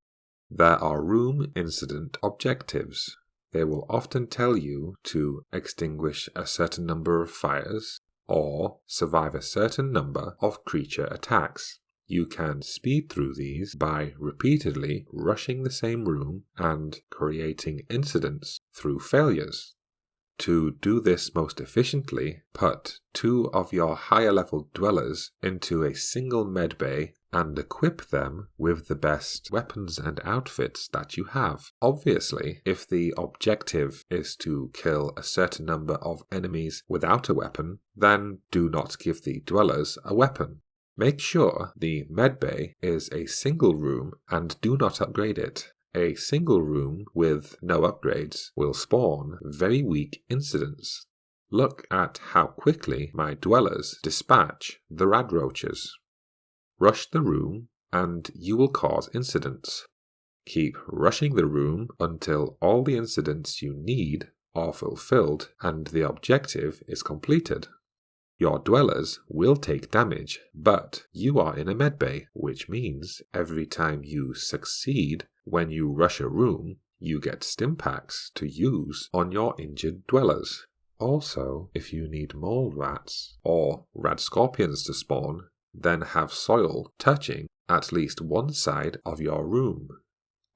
There are room incident objectives. They will often tell you to extinguish a certain number of fires or survive a certain number of creature attacks. You can speed through these by repeatedly rushing the same room and creating incidents through failures. To do this most efficiently, put two of your higher level dwellers into a single medbay and equip them with the best weapons and outfits that you have. Obviously, if the objective is to kill a certain number of enemies without a weapon, then do not give the dwellers a weapon. Make sure the medbay is a single room and do not upgrade it. A single room with no upgrades will spawn very weak incidents. Look at how quickly my dwellers dispatch the radroaches. Rush the room and you will cause incidents. Keep rushing the room until all the incidents you need are fulfilled and the objective is completed. Your dwellers will take damage, but you are in a medbay, which means every time you succeed when you rush a room, you get Stimpaks to use on your injured dwellers. Also, if you need mole rats or Radscorpions to spawn, then have soil touching at least one side of your room.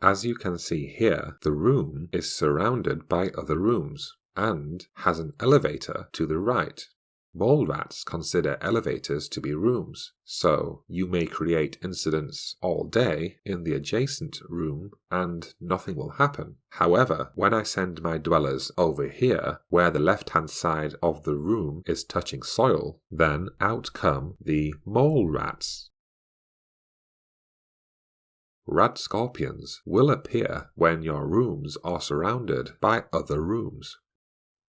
As you can see here, the room is surrounded by other rooms and has an elevator to the right. Mole rats consider elevators to be rooms, so you may create incidents all day in the adjacent room and nothing will happen. However, when I send my dwellers over here, where the left-hand side of the room is touching soil, then out come the mole rats. Radscorpions will appear when your rooms are surrounded by other rooms.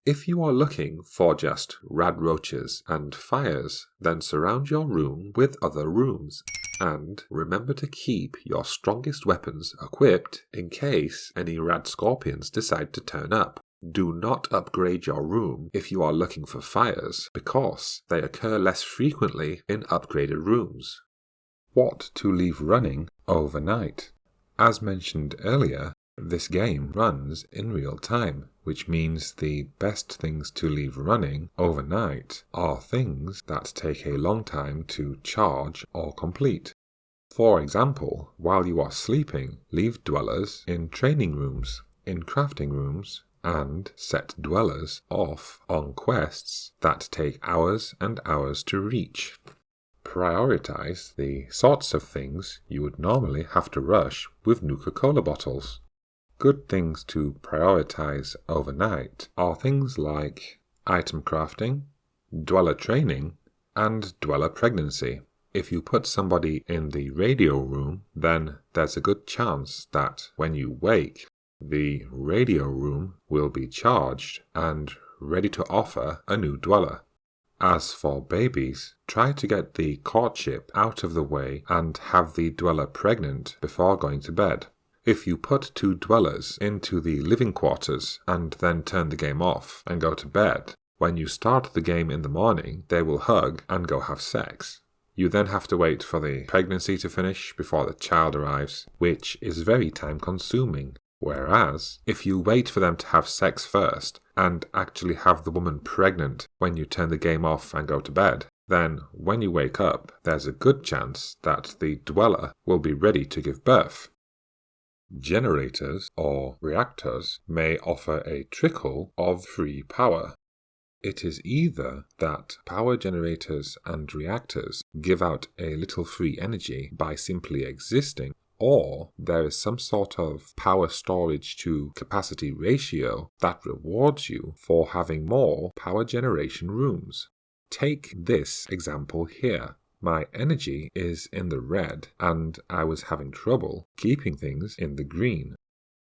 If you are looking for just radroaches and fires, then surround your room with other rooms, and remember to keep your strongest weapons equipped in case any Radscorpions decide to turn up. Do not upgrade your room if you are looking for fires, because they occur less frequently in upgraded rooms. What to leave running overnight? As mentioned earlier, this game runs in real time, which means the best things to leave running overnight are things that take a long time to charge or complete. For example, while you are sleeping, leave dwellers in training rooms, in crafting rooms, and set dwellers off on quests that take hours and hours to reach. Prioritize the sorts of things you would normally have to rush with Nuka-Cola bottles. Good things to prioritize overnight are things like item crafting, dweller training, and dweller pregnancy. If you put somebody in the radio room, then there's a good chance that when you wake, the radio room will be charged and ready to offer a new dweller. As for babies, try to get the courtship out of the way and have the dweller pregnant before going to bed. If you put two dwellers into the living quarters and then turn the game off and go to bed, when you start the game in the morning, they will hug and go have sex. You then have to wait for the pregnancy to finish before the child arrives, which is very time consuming. Whereas, if you wait for them to have sex first and actually have the woman pregnant when you turn the game off and go to bed, then when you wake up, there's a good chance that the dweller will be ready to give birth. Generators, or reactors, may offer a trickle of free power. It is either that power generators and reactors give out a little free energy by simply existing, or there is some sort of power storage to capacity ratio that rewards you for having more power generation rooms. Take this example here. My energy is in the red, and I was having trouble keeping things in the green.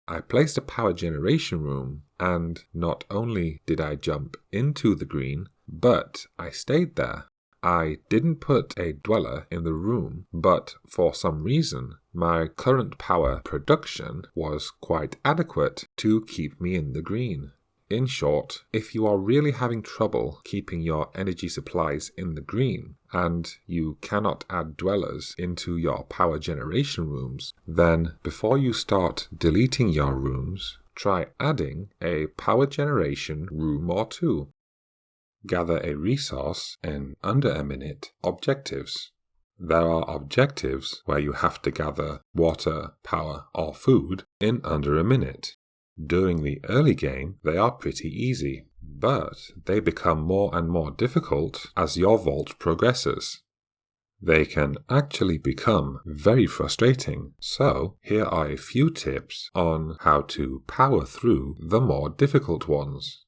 I placed a power generation room, and not only did I jump into the green, but I stayed there. I didn't put a dweller in the room, but for some reason, my current power production was quite adequate to keep me in the green. In short, if you are really having trouble keeping your energy supplies in the green, and you cannot add dwellers into your power generation rooms, then before you start deleting your rooms, try adding a power generation room or two. Gather a resource in under a minute objectives. There are objectives where you have to gather water, power, or food in under a minute. During the early game, they are pretty easy, but they become more and more difficult as your vault progresses. They can actually become very frustrating, so here are a few tips on how to power through the more difficult ones.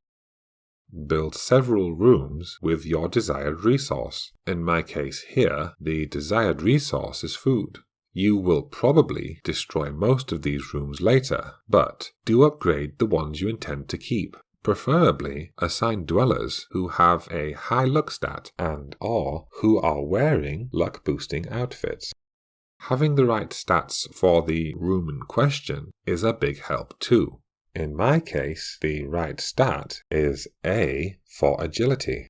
Build several rooms with your desired resource. In my case here, the desired resource is food. You will probably destroy most of these rooms later, but do upgrade the ones you intend to keep. Preferably assign dwellers who have a high luck stat and/or who are wearing luck-boosting outfits. Having the right stats for the room in question is a big help too. In my case, the right stat is A for agility.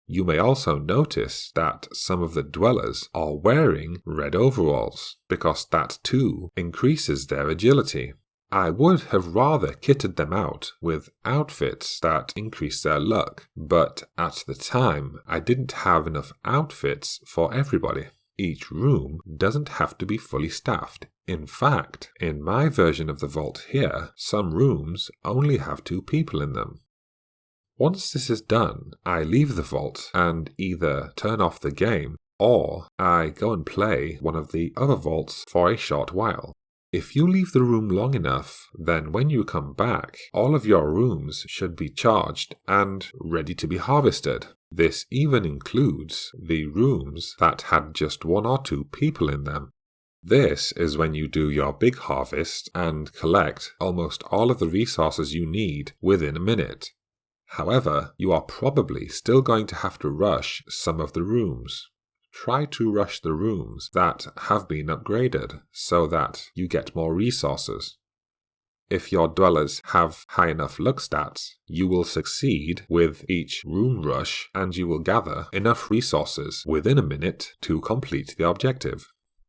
You may also notice that some of the dwellers are wearing red overalls, because that too increases their agility. I would have rather kitted them out with outfits that increase their luck, but at the time I didn't have enough outfits for everybody. Each room doesn't have to be fully staffed. In fact, in my version of the vault here, some rooms only have 2 people in them. Once this is done, I leave the vault and either turn off the game or I go and play one of the other vaults for a short while. If you leave the room long enough, then when you come back, all of your rooms should be charged and ready to be harvested. This even includes the rooms that had just 1 or 2 people in them. This is when you do your big harvest and collect almost all of the resources you need within a minute. However, you are probably still going to have to rush some of the rooms. Try to rush the rooms that have been upgraded so that you get more resources. If your dwellers have high enough luck stats, you will succeed with each room rush and you will gather enough resources within a minute to complete the objective.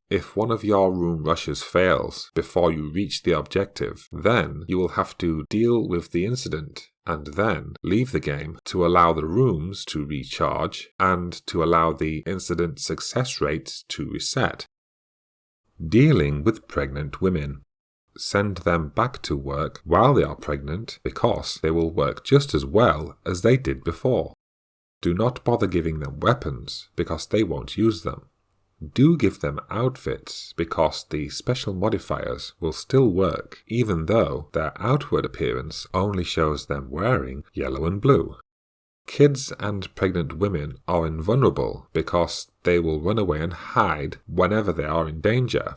If one of your room rushes fails before you reach the objective, then you will have to deal with the incident and then leave the game to allow the rooms to recharge and to allow the incident success rates to reset. Dealing with pregnant women. Send them back to work while they are pregnant because they will work just as well as they did before. Do not bother giving them weapons because they won't use them. Do give them outfits because the special modifiers will still work even though their outward appearance only shows them wearing yellow and blue. Kids and pregnant women are invulnerable because they will run away and hide whenever they are in danger.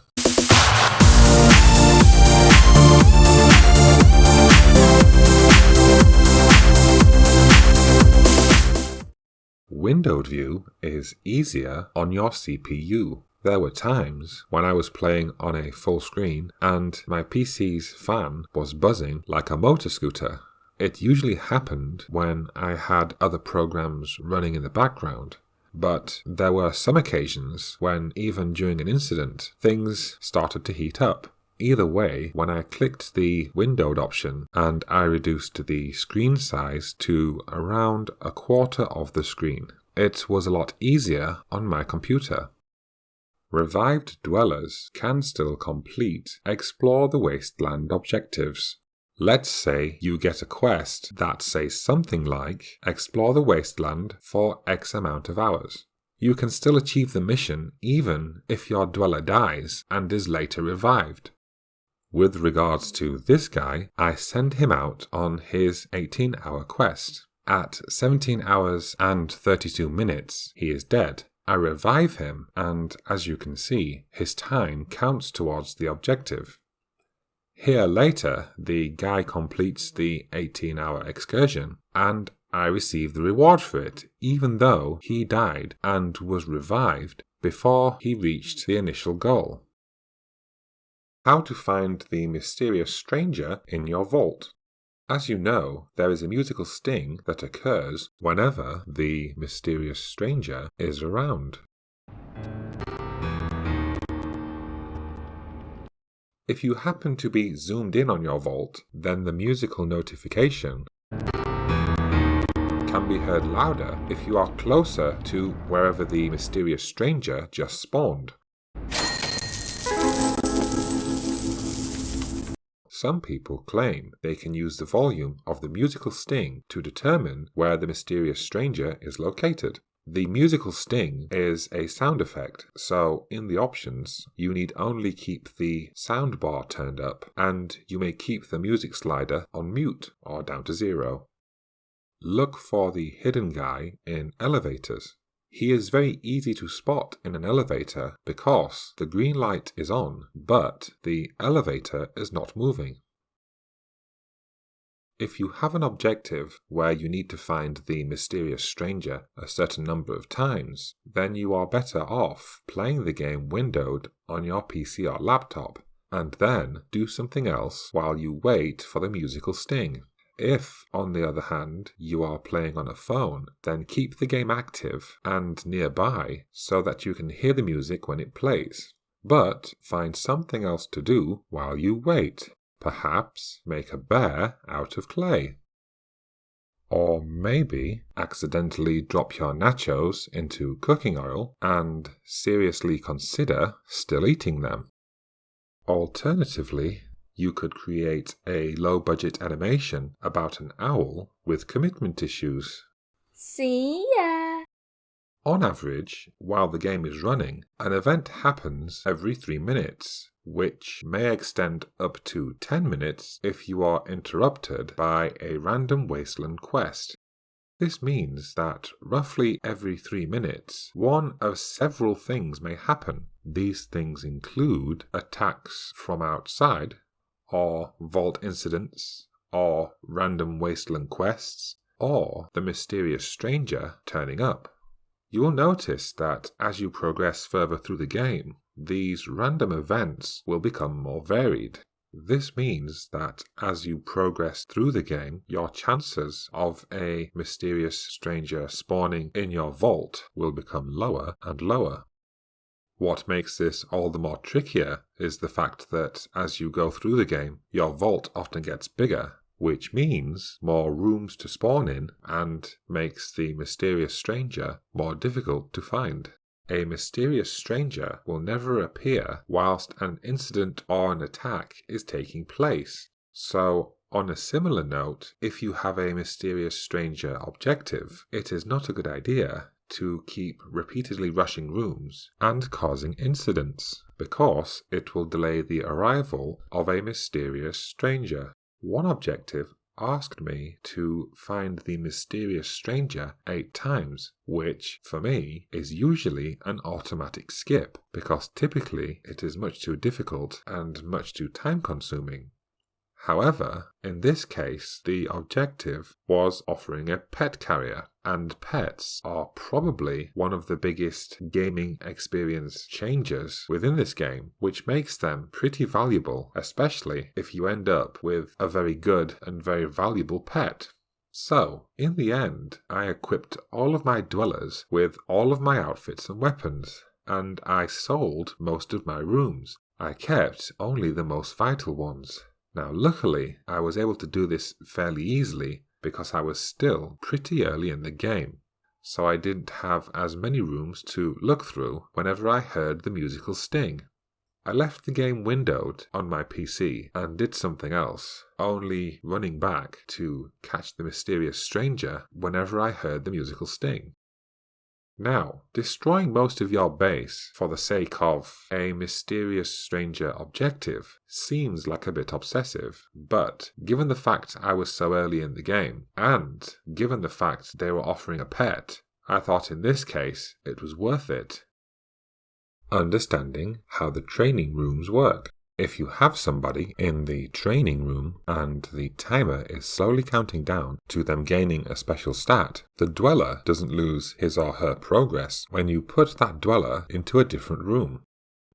Windowed view is easier on your CPU. There were times when I was playing on a full screen and my PC's fan was buzzing like a motor scooter. It usually happened when I had other programs running in the background, but there were some occasions when even during an incident, things started to heat up. Either way, when I clicked the windowed option and I reduced the screen size to around a quarter of the screen, it was a lot easier on my computer. Revived dwellers can still complete Explore the Wasteland objectives. Let's say you get a quest that says something like Explore the Wasteland for X amount of hours. You can still achieve the mission even if your dweller dies and is later revived. With regards to this guy, I send him out on his 18-hour quest. At 17 hours and 32 minutes, he is dead. I revive him, and as you can see, his time counts towards the objective. Here later, the guy completes the 18-hour excursion, and I receive the reward for it, even though he died and was revived before he reached the initial goal. How to find the mysterious stranger in your vault. As you know, there is a musical sting that occurs whenever the mysterious stranger is around. If you happen to be zoomed in on your vault, then the musical notification can be heard louder if you are closer to wherever the mysterious stranger just spawned. Some people claim they can use the volume of the musical sting to determine where the mysterious stranger is located. The musical sting is a sound effect, so in the options you need only keep the soundbar turned up, and you may keep the music slider on mute or down to 0. Look for the hidden guy in elevators. He is very easy to spot in an elevator because the green light is on, but the elevator is not moving. If you have an objective where you need to find the mysterious stranger a certain number of times, then you are better off playing the game windowed on your PC or laptop, and then do something else while you wait for the musical sting. If, on the other hand, you are playing on a phone, then keep the game active and nearby so that you can hear the music when it plays. But find something else to do while you wait. Perhaps make a bear out of clay. Or maybe accidentally drop your nachos into cooking oil and seriously consider still eating them. Alternatively, you could create a low-budget animation about an owl with commitment issues. See ya! On average, while the game is running, an event happens every 3 minutes, which may extend up to 10 minutes if you are interrupted by a random Wasteland quest. This means that roughly every 3 minutes, one of several things may happen. These things include attacks from outside, or vault incidents, or random Wasteland quests, or the mysterious stranger turning up. You will notice that as you progress further through the game, these random events will become more varied. This means that as you progress through the game, your chances of a mysterious stranger spawning in your vault will become lower and lower. What makes this all the more trickier is the fact that as you go through the game, your vault often gets bigger, which means more rooms to spawn in and makes the mysterious stranger more difficult to find. A mysterious stranger will never appear whilst an incident or an attack is taking place. So, on a similar note, if you have a mysterious stranger objective, it is not a good idea to keep repeatedly rushing rooms and causing incidents, because it will delay the arrival of a mysterious stranger. One objective asked me to find the mysterious stranger 8 times, which, for me, is usually an automatic skip, because typically it is much too difficult and much too time-consuming. However, in this case, the objective was offering a pet carrier, and pets are probably one of the biggest gaming experience changes within this game, which makes them pretty valuable, especially if you end up with a very good and very valuable pet. So, in the end, I equipped all of my dwellers with all of my outfits and weapons, and I sold most of my rooms. I kept only the most vital ones. Now luckily, I was able to do this fairly easily because I was still pretty early in the game, so I didn't have as many rooms to look through whenever I heard the musical sting. I left the game windowed on my PC and did something else, only running back to catch the mysterious stranger whenever I heard the musical sting. Now, destroying most of your base for the sake of a mysterious stranger objective seems like a bit obsessive, but given the fact I was so early in the game, and given the fact they were offering a pet, I thought in this case it was worth it. Understanding how the training rooms work. If you have somebody in the training room and the timer is slowly counting down to them gaining a special stat, the dweller doesn't lose his or her progress when you put that dweller into a different room,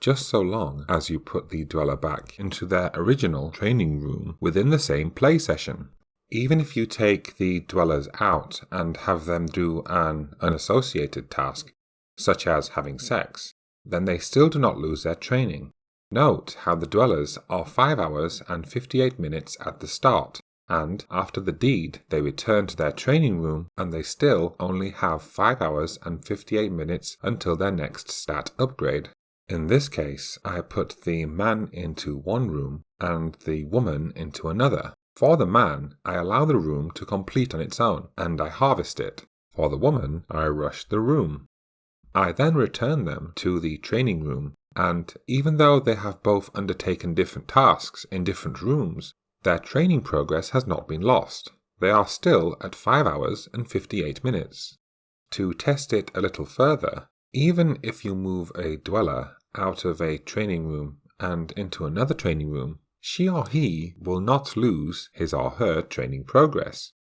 just so long as you put the dweller back into their original training room within the same play session. Even if you take the dwellers out and have them do an unassociated task, such as having sex, then they still do not lose their training. Note how the dwellers are 5 hours and 58 minutes at the start, and after the deed they return to their training room and they still only have 5 hours and 58 minutes until their next stat upgrade. In this case, I put the man into one room and the woman into another. For the man, I allow the room to complete on its own, and I harvest it. For the woman, I rush the room. I then return them to the training room, and even though they have both undertaken different tasks in different rooms, their training progress has not been lost. They are still at 5 hours and 58 minutes. To test it a little further, even if you move a dweller out of a training room and into another training room, she or he will not lose his or her training progress.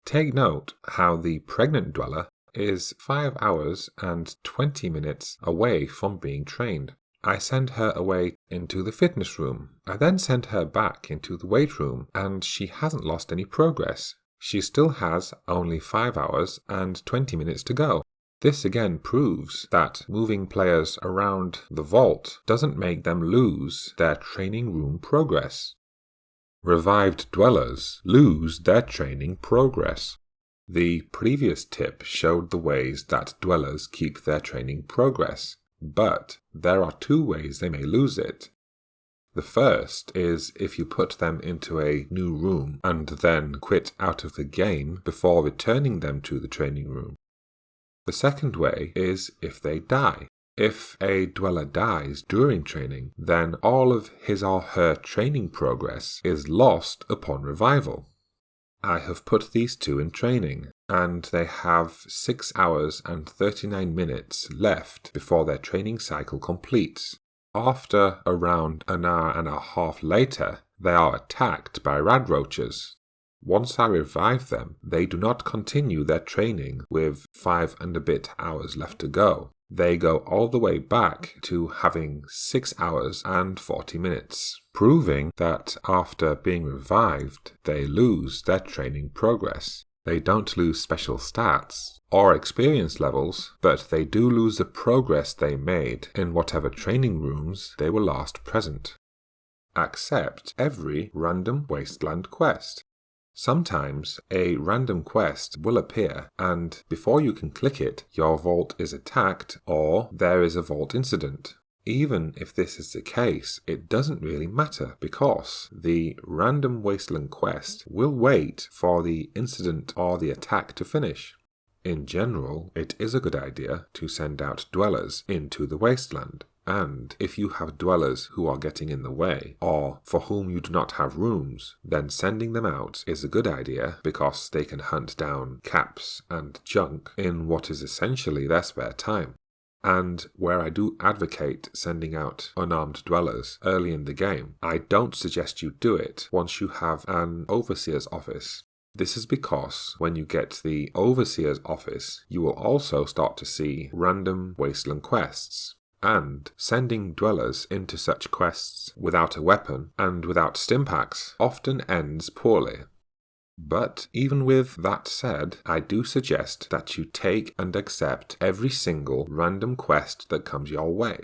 Take note how the pregnant dweller is 5 hours and 20 minutes away from being trained. I send her away into the fitness room. I then send her back into the weight room, and she hasn't lost any progress. She still has only 5 hours and 20 minutes to go. This again proves that moving players around the vault doesn't make them lose their training room progress. Revived dwellers lose their training progress. The previous tip showed the ways that dwellers keep their training progress, but there are 2 ways they may lose it. The first is if you put them into a new room and then quit out of the game before returning them to the training room. The second way is if they die. If a dweller dies during training, then all of his or her training progress is lost upon revival. I have put these 2 in training, and they have 6 hours and 39 minutes left before their training cycle completes. After around an hour and a half later, they are attacked by radroaches. Once I revive them, they do not continue their training with 5 and a bit hours left to go. They go all the way back to having 6 hours and 40 minutes, proving that after being revived, they lose their training progress. They don't lose special stats or experience levels, but they do lose the progress they made in whatever training rooms they were last present. Accept every random Wasteland quest. Sometimes a random quest will appear, and before you can click it, your vault is attacked or there is a vault incident. Even if this is the case, it doesn't really matter because the random Wasteland quest will wait for the incident or the attack to finish. In general, it is a good idea to send out dwellers into the Wasteland. And if you have dwellers who are getting in the way, or for whom you do not have rooms, then sending them out is a good idea because they can hunt down caps and junk in what is essentially their spare time. And where I do advocate sending out unarmed dwellers early in the game, I don't suggest you do it once you have an overseer's office. This is because when you get the overseer's office, you will also start to see random Wasteland quests. And sending dwellers into such quests without a weapon and without Stimpaks often ends poorly. But even with that said, I do suggest that you take and accept every single random quest that comes your way.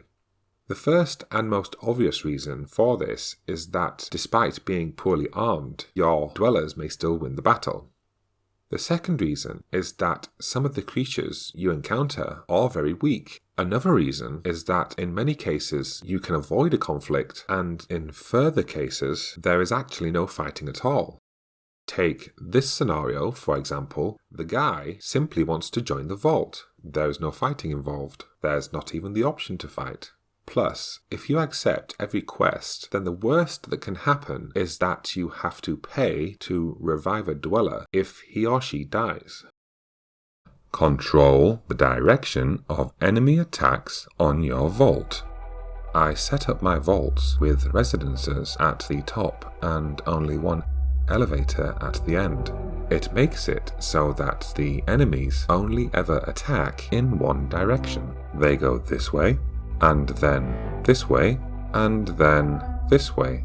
The first and most obvious reason for this is that despite being poorly armed, your dwellers may still win the battle. The second reason is that some of the creatures you encounter are very weak. Another reason is that in many cases you can avoid a conflict, and in further cases there is actually no fighting at all. Take this scenario, for example. The guy simply wants to join the vault. There is no fighting involved. There's not even the option to fight. Plus, if you accept every quest, then the worst that can happen is that you have to pay to revive a dweller if he or she dies. Control the direction of enemy attacks on your vault. I set up my vaults with residences at the top and only one elevator at the end. It makes it so that the enemies only ever attack in one direction. They go this way, and then this way, and then this way.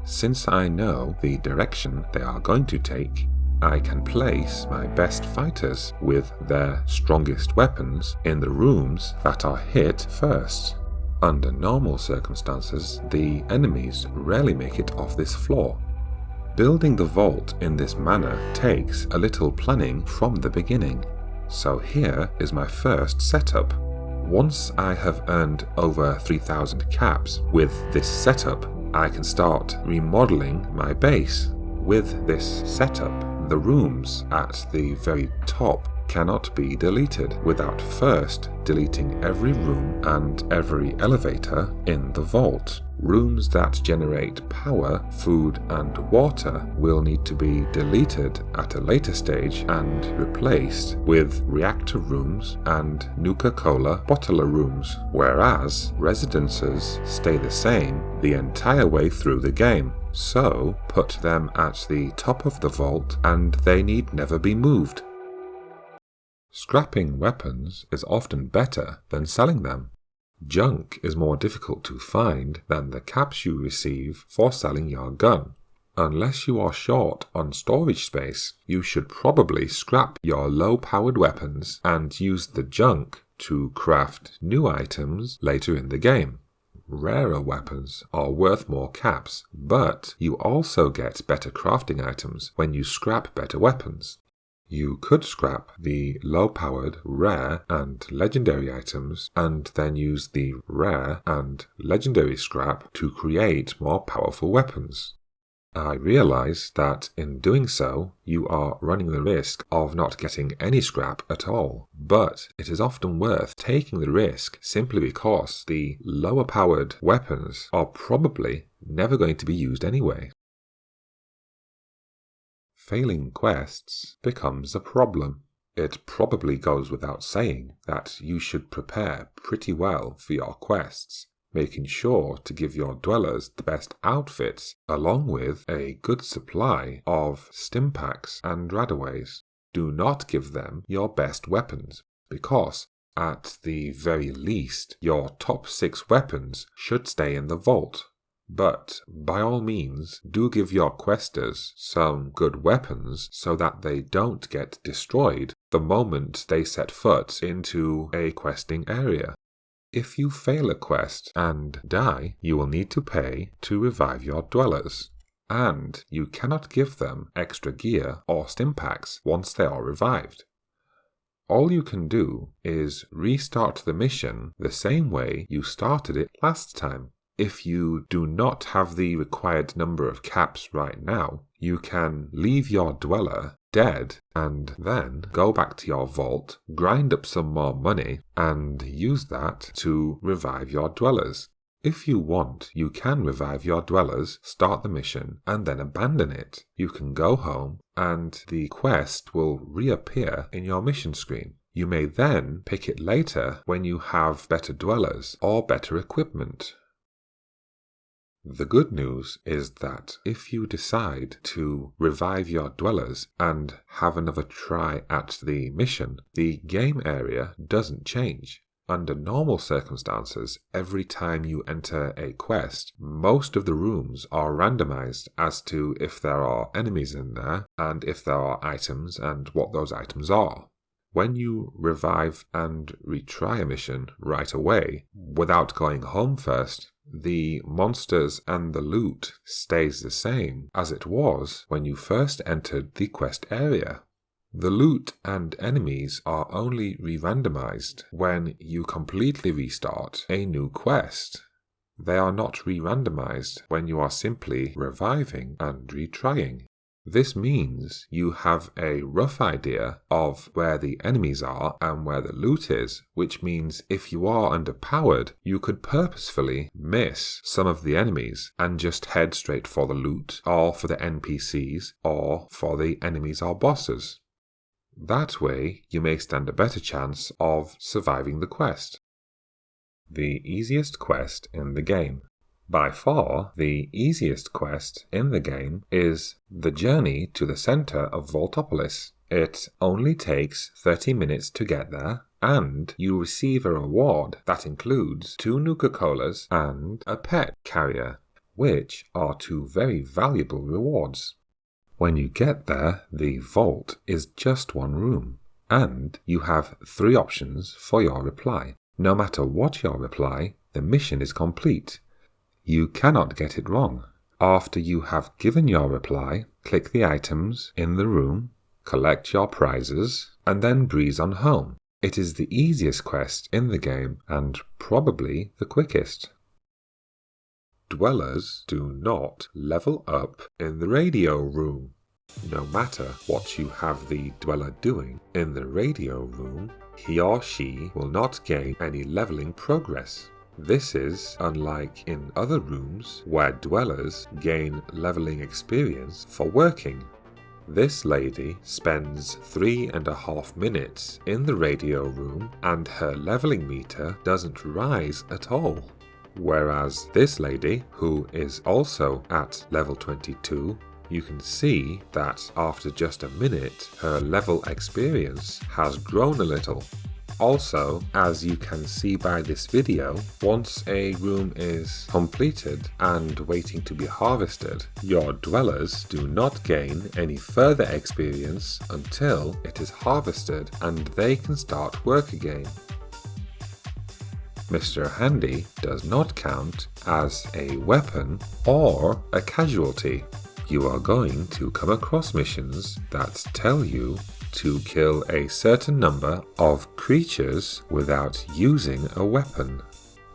Since I know the direction they are going to take, I can place my best fighters with their strongest weapons in the rooms that are hit first. Under normal circumstances, the enemies rarely make it off this floor. Building the vault in this manner takes a little planning from the beginning. So here is my first setup. Once I have earned over 3,000 caps with this setup, I can start remodeling my base. With this setup, the rooms at the very top cannot be deleted without first deleting every room and every elevator in the vault. Rooms that generate power, food, and water will need to be deleted at a later stage and replaced with reactor rooms and Nuka-Cola bottler rooms, whereas residences stay the same the entire way through the game. So put them at the top of the vault and they need never be moved. Scrapping weapons is often better than selling them. Junk is more difficult to find than the caps you receive for selling your gun. Unless you are short on storage space, you should probably scrap your low-powered weapons and use the junk to craft new items later in the game. Rarer weapons are worth more caps, but you also get better crafting items when you scrap better weapons. You could scrap the low-powered, rare, and legendary items, and then use the rare and legendary scrap to create more powerful weapons. I realize that in doing so, you are running the risk of not getting any scrap at all, but it is often worth taking the risk simply because the lower-powered weapons are probably never going to be used anyway. Failing quests becomes a problem. It probably goes without saying that you should prepare pretty well for your quests, making sure to give your dwellers the best outfits along with a good supply of Stimpaks and RadAways. Do not give them your best weapons, because at the very least your top 6 weapons should stay in the vault. But, by all means, do give your questers some good weapons so that they don't get destroyed the moment they set foot into a questing area. If you fail a quest and die, you will need to pay to revive your dwellers, and you cannot give them extra gear or Stimpaks once they are revived. All you can do is restart the mission the same way you started it last time. If you do not have the required number of caps right now, you can leave your dweller dead and then go back to your vault, grind up some more money, and use that to revive your dwellers. If you want, you can revive your dwellers, start the mission, and then abandon it. You can go home and the quest will reappear in your mission screen. You may then pick it later when you have better dwellers or better equipment. The good news is that if you decide to revive your dwellers and have another try at the mission, the game area doesn't change. Under normal circumstances, every time you enter a quest, most of the rooms are randomized as to if there are enemies in there and if there are items and what those items are. When you revive and retry a mission right away, without going home first, the monsters and the loot stays the same as it was when you first entered the quest area. The loot and enemies are only re-randomized when you completely restart a new quest. They are not re-randomized when you are simply reviving and retrying. This means you have a rough idea of where the enemies are and where the loot is, which means if you are underpowered, you could purposefully miss some of the enemies and just head straight for the loot, or for the NPCs, or for the enemies or bosses. That way, you may stand a better chance of surviving the quest. The easiest quest in the game. By far, the easiest quest in the game is the journey to the center of Vaultopolis. It only takes 30 minutes to get there, and you receive a reward that includes 2 Nuka-Colas and a pet carrier, which are 2 very valuable rewards. When you get there, the vault is just 1 room, and you have 3 options for your reply. No matter what your reply, the mission is complete. You cannot get it wrong. After you have given your reply, click the items in the room, collect your prizes, and then breeze on home. It is the easiest quest in the game and probably the quickest. Dwellers do not level up in the radio room. No matter what you have the dweller doing in the radio room, he or she will not gain any leveling progress. This is unlike in other rooms where dwellers gain leveling experience for working. This lady spends 3.5 minutes in the radio room and her leveling meter doesn't rise at all. Whereas this lady, who is also at level 22, you can see that after just a minute her level experience has grown a little. Also, as you can see by this video, once a room is completed and waiting to be harvested, your dwellers do not gain any further experience until it is harvested and they can start work again. Mr. Handy does not count as a weapon or a casualty. You are going to come across missions that tell you to kill a certain number of creatures without using a weapon.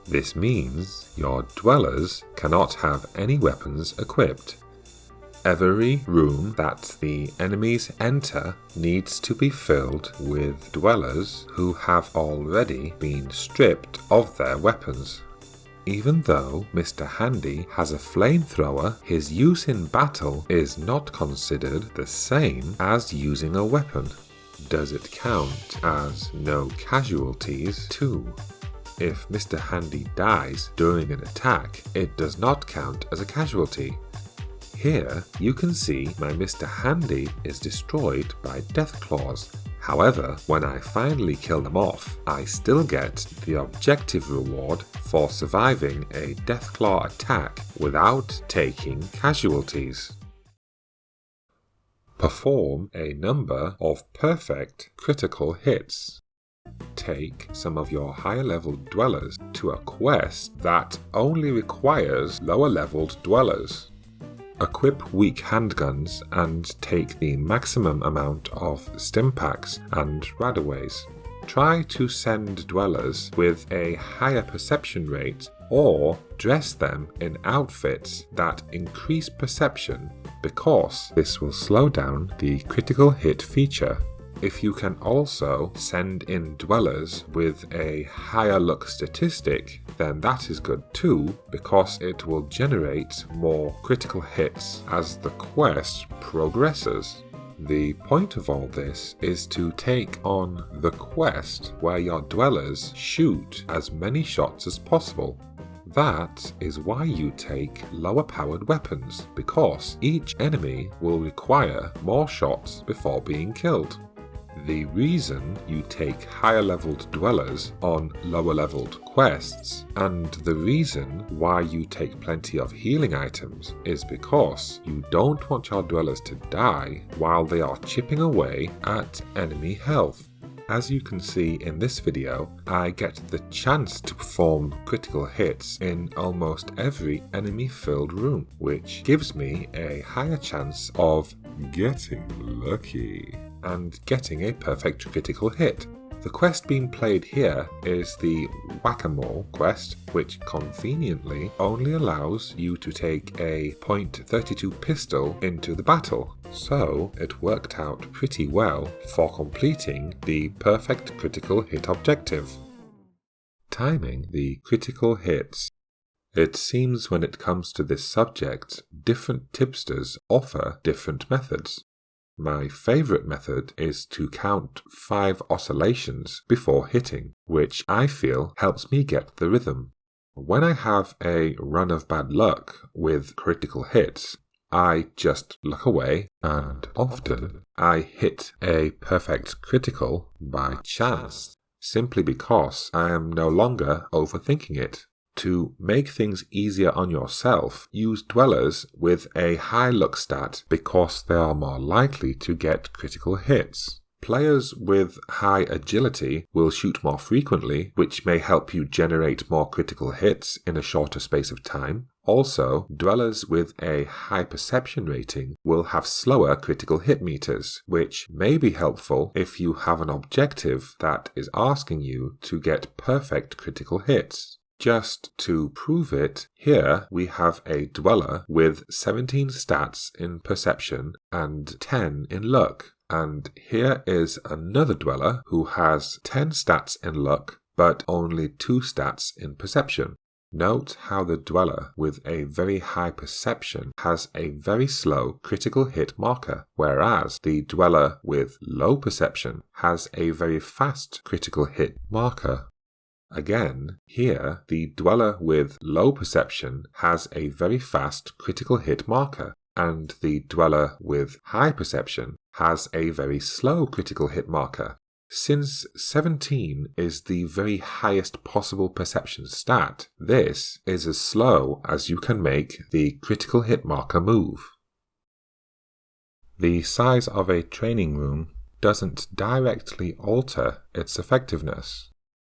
This means your dwellers cannot have any weapons equipped. Every room that the enemies enter needs to be filled with dwellers who have already been stripped of their weapons. Even though Mr. Handy has a flamethrower, his use in battle is not considered the same as using a weapon. Does it count as no casualties too? If Mr. Handy dies during an attack, it does not count as a casualty. Here you can see my Mr. Handy is destroyed by DeathClaws. However, when I finally kill them off, I still get the objective reward for surviving a DeathClaw attack without taking casualties. Perform a number of perfect critical hits. Take some of your higher level dwellers to a quest that only requires lower leveled dwellers. Equip weak handguns and take the maximum amount of Stimpaks and RadAways. Try to send dwellers with a higher perception rate or dress them in outfits that increase perception because this will slow down the critical hit feature. If you can also send in dwellers with a higher luck statistic, then that is good too, because it will generate more critical hits as the quest progresses. The point of all this is to take on the quest where your dwellers shoot as many shots as possible. That is why you take lower powered weapons, because each enemy will require more shots before being killed. The reason you take higher leveled dwellers on lower leveled quests, and the reason why you take plenty of healing items, is because you don't want your dwellers to die while they are chipping away at enemy health. As you can see in this video, I get the chance to perform critical hits in almost every enemy-filled room, which gives me a higher chance of getting lucky and getting a perfect critical hit. The quest being played here is the Whack-A-Mole quest, which conveniently only allows you to take a .32 pistol into the battle, so it worked out pretty well for completing the perfect critical hit objective. Timing the critical hits. It seems when it comes to this subject, different tipsters offer different methods. My favourite method is to count 5 oscillations before hitting, which I feel helps me get the rhythm. When I have a run of bad luck with critical hits, I just look away, and often I hit a perfect critical by chance, simply because I am no longer overthinking it. To make things easier on yourself, use dwellers with a high luck stat because they are more likely to get critical hits. Players with high agility will shoot more frequently, which may help you generate more critical hits in a shorter space of time. Also, dwellers with a high perception rating will have slower critical hit meters, which may be helpful if you have an objective that is asking you to get perfect critical hits. Just to prove it, here we have a dweller with 17 stats in perception and 10 in luck. And here is another dweller who has 10 stats in luck but only 2 stats in perception. Note how the dweller with a very high perception has a very slow critical hit marker, whereas the dweller with low perception has a very fast critical hit marker. Again, here the dweller with low perception has a very fast critical hit marker, and the dweller with high perception has a very slow critical hit marker. Since 17 is the very highest possible perception stat, this is as slow as you can make the critical hit marker move. The size of a training room doesn't directly alter its effectiveness.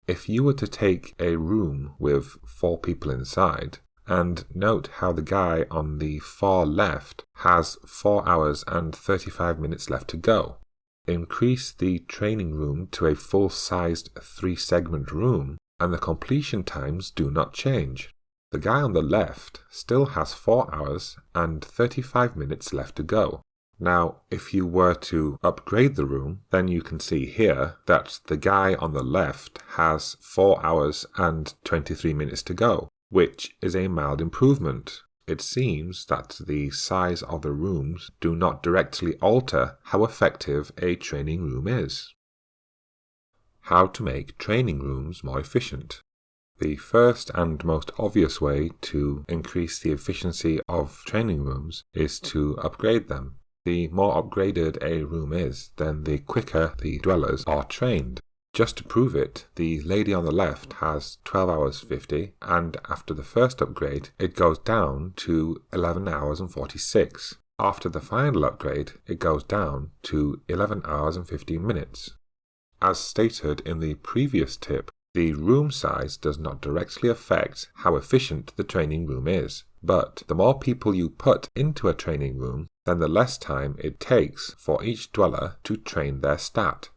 If you were to take a room with 4 people inside, and note how the guy on the far left has 4 hours and 35 minutes left to go. Increase the training room to a full-sized 3-segment room, and the completion times do not change. The guy on the left still has 4 hours and 35 minutes left to go. Now, if you were to upgrade the room, then you can see here that the guy on the left has 4 hours and 23 minutes to go, which is a mild improvement. It seems that the size of the rooms do not directly alter how effective a training room is. How to make training rooms more efficient. The first and most obvious way to increase the efficiency of training rooms is to upgrade them. The more upgraded a room is, then the quicker the dwellers are trained. Just to prove it, the lady on the left has 12 hours 50, and after the first upgrade, it goes down to 11 hours and 46. After the final upgrade, it goes down to 11 hours and 15 minutes. As stated in the previous tip, the room size does not directly affect how efficient the training room is, but the more people you put into a training room, then the less time it takes for each dweller to train their stat.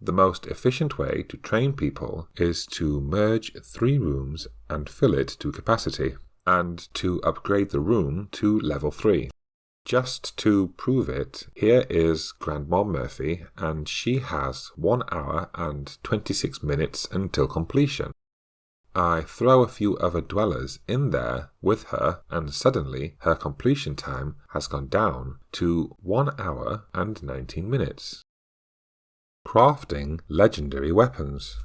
The most efficient way to train people is to merge 3 rooms and fill it to capacity, and to upgrade the room to level 3. Just to prove it, here is Grandma Murphy, and she has 1 hour and 26 minutes until completion. I throw a few other dwellers in there with her, and suddenly her completion time has gone down to 1 hour and 19 minutes. Crafting legendary weapons.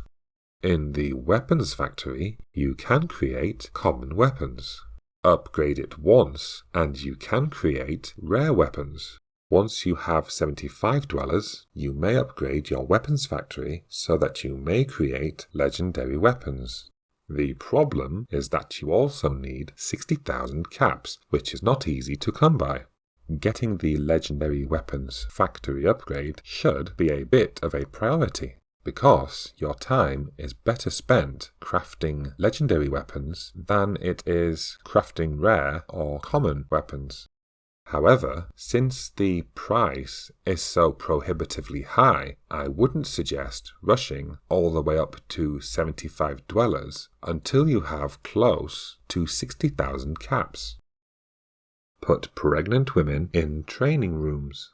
In the weapons factory, you can create common weapons. Upgrade it once, and you can create rare weapons. Once you have 75 dwellers, you may upgrade your weapons factory so that you may create legendary weapons. The problem is that you also need 60,000 caps, which is not easy to come by. Getting the legendary weapons factory upgrade should be a bit of a priority. because your time is better spent crafting legendary weapons than it is crafting rare or common weapons. However, since the price is so prohibitively high, I wouldn't suggest rushing all the way up to 75 dwellers until you have close to 60,000 caps. Put pregnant women in training rooms.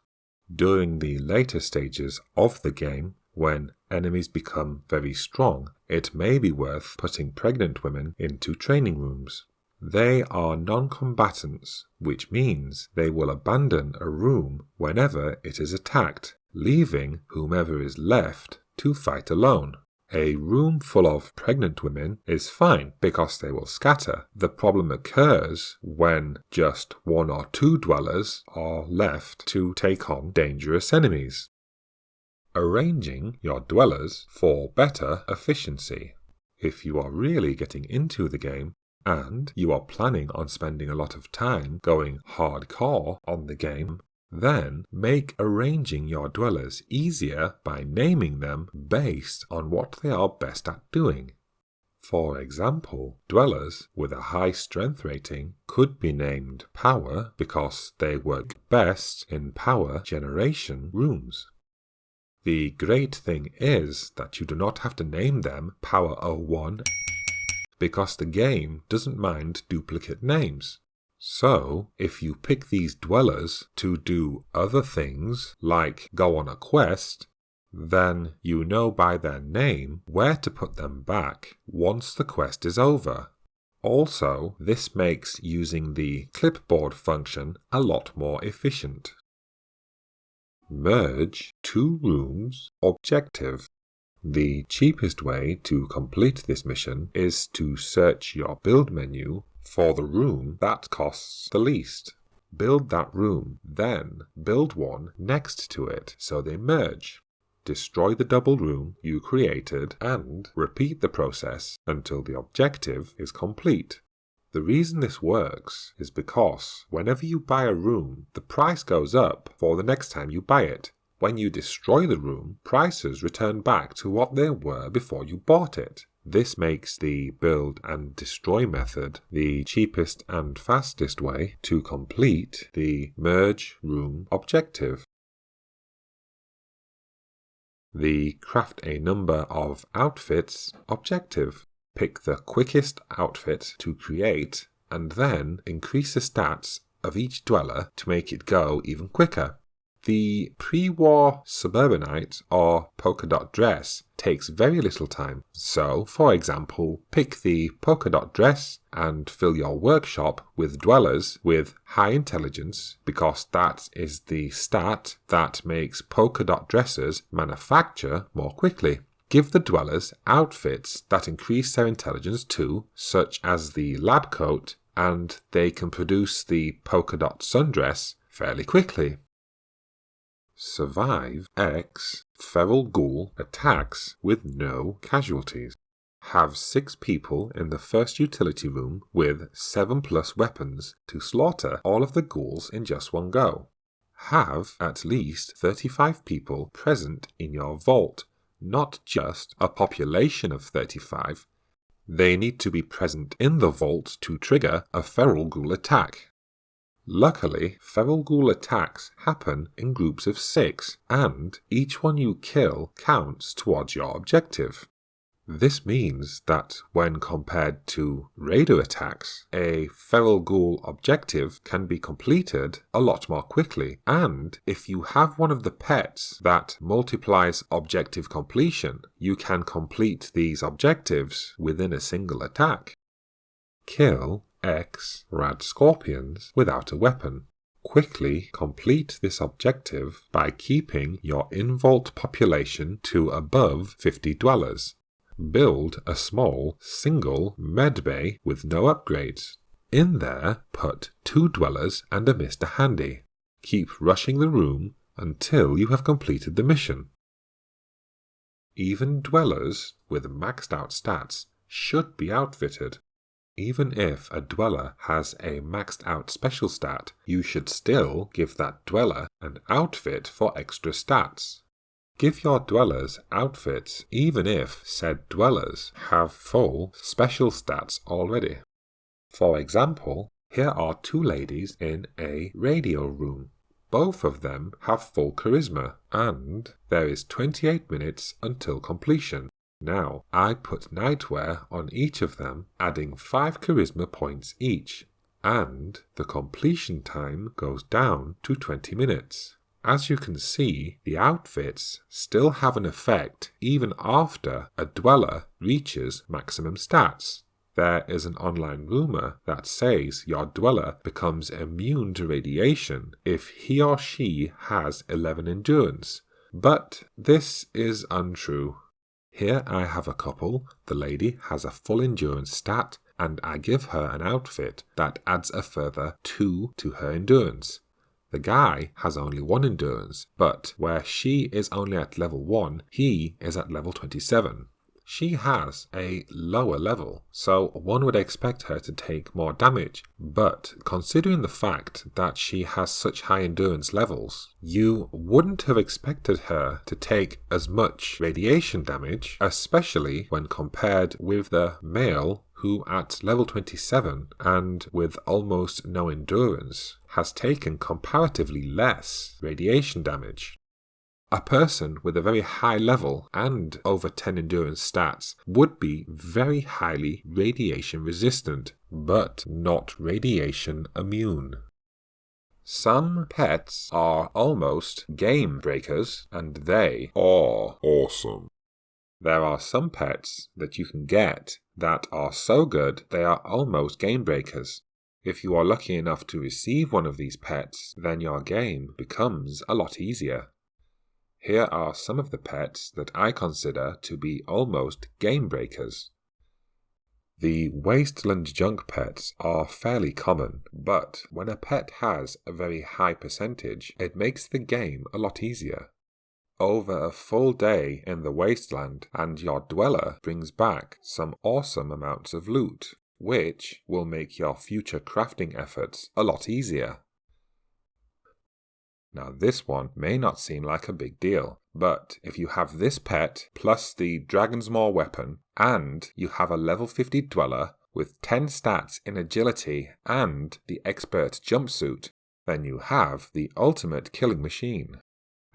During the later stages of the game, when enemies become very strong, it may be worth putting pregnant women into training rooms. They are non-combatants, which means they will abandon a room whenever it is attacked, leaving whomever is left to fight alone. A room full of pregnant women is fine because they will scatter. The problem occurs when just 1 or 2 dwellers are left to take on dangerous enemies. Arranging your dwellers for better efficiency. If you are really getting into the game, and you are planning on spending a lot of time going hardcore on the game, then make arranging your dwellers easier by naming them based on what they are best at doing. For example, dwellers with a high strength rating could be named Power because they work best in power generation rooms. The great thing is that you do not have to name them Power 01 because the game doesn't mind duplicate names. So, if you pick these dwellers to do other things, like go on a quest, then you know by their name where to put them back once the quest is over. Also, this makes using the clipboard function a lot more efficient. Merge 2 rooms objective. The cheapest way to complete this mission is to search your build menu for the room that costs the least. Build that room, then build one next to it so they merge. Destroy the double room you created and repeat the process until the objective is complete. The reason this works is because whenever you buy a room, the price goes up for the next time you buy it. When you destroy the room, prices return back to what they were before you bought it. This makes the build and destroy method the cheapest and fastest way to complete the merge room objective. The craft a number of outfits objective. Pick the quickest outfit to create and then increase the stats of each dweller to make it go even quicker. The pre-war suburbanite or polka dot dress takes very little time, so, for example, pick the polka dot dress and fill your workshop with dwellers with high intelligence because that is the stat that makes polka dot dresses manufacture more quickly. Give the dwellers outfits that increase their intelligence too, such as the lab coat, and they can produce the polka dot sundress fairly quickly. Survive X feral ghoul attacks with no casualties. Have 6 people in the first utility room with 7+ weapons to slaughter all of the ghouls in just one go. Have at least 35 people present in your vault, not just a population of 35. They need to be present in the vault to trigger a feral ghoul attack. Luckily, feral ghoul attacks happen in groups of 6, and each one you kill counts towards your objective. This means that when compared to raider attacks, a feral ghoul objective can be completed a lot more quickly, and if you have one of the pets that multiplies objective completion, you can complete these objectives within a single attack. Kill X Radscorpions without a weapon. Quickly complete this objective by keeping your in-vault population to above 50 dwellers. Build a small, single medbay with no upgrades. In there, put 2 dwellers and a Mr. Handy. Keep rushing the room until you have completed the mission. Even dwellers with maxed out stats should be outfitted. Even if a dweller has a maxed out special stat, you should still give that dweller an outfit for extra stats. Give your dwellers outfits even if said dwellers have full special stats already. For example, here are two ladies in a radio room. Both of them have full charisma, and there is 28 minutes until completion. Now, I put nightwear on each of them, adding 5 charisma points each, and the completion time goes down to 20 minutes. As you can see, the outfits still have an effect even after a dweller reaches maximum stats. There is an online rumor that says your dweller becomes immune to radiation if he or she has 11 endurance, but this is untrue. Here I have a couple. The lady has a full endurance stat, and I give her an outfit that adds a further 2 to her endurance. The guy has only 1 endurance, but where she is only at level 1, he is at level 27. She has a lower level, so one would expect her to take more damage, but considering the fact that she has such high endurance levels, you wouldn't have expected her to take as much radiation damage, especially when compared with the male who at level 27 and with almost no endurance has taken comparatively less radiation damage. A person with a very high level and over 10 endurance stats would be very highly radiation resistant, but not radiation immune. Some pets are almost game breakers, and they are awesome. There are some pets that you can get that are so good they are almost game breakers. If you are lucky enough to receive one of these pets, then your game becomes a lot easier. Here are some of the pets that I consider to be almost game breakers. The Wasteland junk pets are fairly common, but when a pet has a very high percentage, it makes the game a lot easier. Over a full day in the Wasteland, and your dweller brings back some awesome amounts of loot, which will make your future crafting efforts a lot easier. Now this one may not seem like a big deal, but if you have this pet plus the Dragon's Maw weapon, and you have a level 50 dweller with 10 stats in agility and the expert jumpsuit, then you have the ultimate killing machine.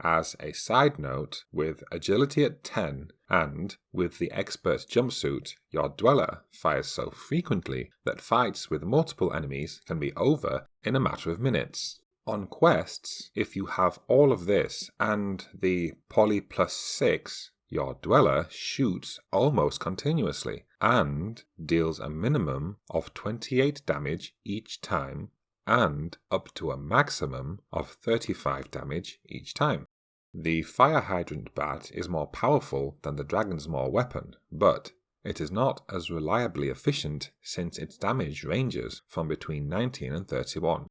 As a side note, with agility at 10 and with the expert jumpsuit, your dweller fires so frequently that fights with multiple enemies can be over in a matter of minutes. On quests, if you have all of this and the poly plus 6, your dweller shoots almost continuously and deals a minimum of 28 damage each time and up to a maximum of 35 damage each time. The fire hydrant bat is more powerful than the Dragon's Maw weapon, but it is not as reliably efficient since its damage ranges from between 19 and 31.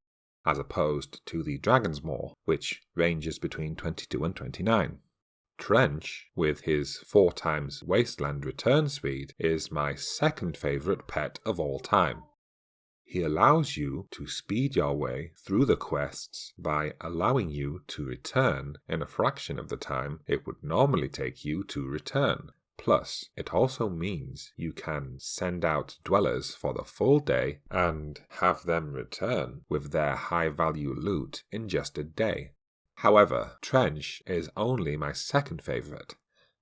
As opposed to the Dragon's Maw, which ranges between 22 and 29. Trench, with his 4 times Wasteland return speed, is my second favourite pet of all time. He allows you to speed your way through the quests by allowing you to return in a fraction of the time it would normally take you to return. Plus, it also means you can send out dwellers for the full day and have them return with their high-value loot in just a day. However, Trench is only my second favourite.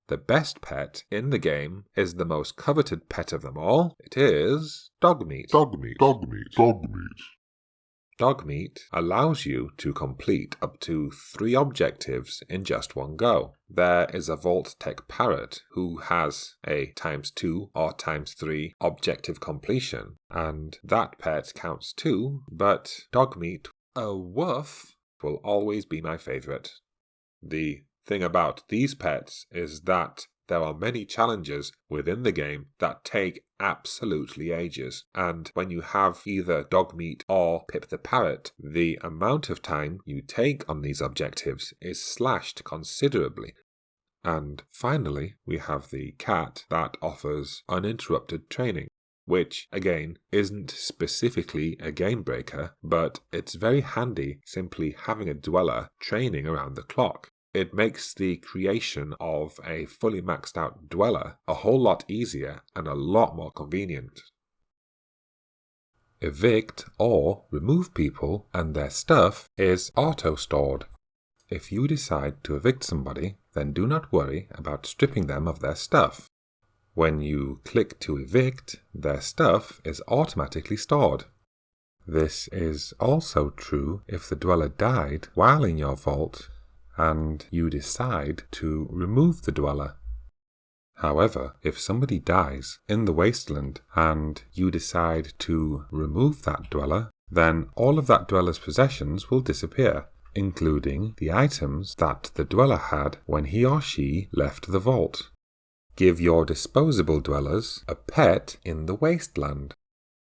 The best pet in the game is the most coveted pet of them all. It is Dogmeat. Dogmeat allows you to complete up to 3 objectives in just one go. There is a Vault Tech Parrot who has a ×2 or ×3 objective completion, and that pet counts too, but Dogmeat, a woof, will always be my favourite. The thing about these pets is that there are many challenges within the game that take absolutely ages, and when you have either Dogmeat or Pip the Parrot, the amount of time you take on these objectives is slashed considerably. And finally, we have the cat that offers uninterrupted training, which, again, isn't specifically a game breaker, but it's very handy simply having a dweller training around the clock. It makes the creation of a fully maxed out dweller a whole lot easier and a lot more convenient. Evict or remove people and their stuff is auto-stored. If you decide to evict somebody, then do not worry about stripping them of their stuff. When you click to evict, their stuff is automatically stored. This is also true if the dweller died while in your vault and you decide to remove the dweller. However, if somebody dies in the Wasteland and you decide to remove that dweller, then all of that dweller's possessions will disappear, including the items that the dweller had when he or she left the vault. Give your disposable dwellers a pet in the Wasteland.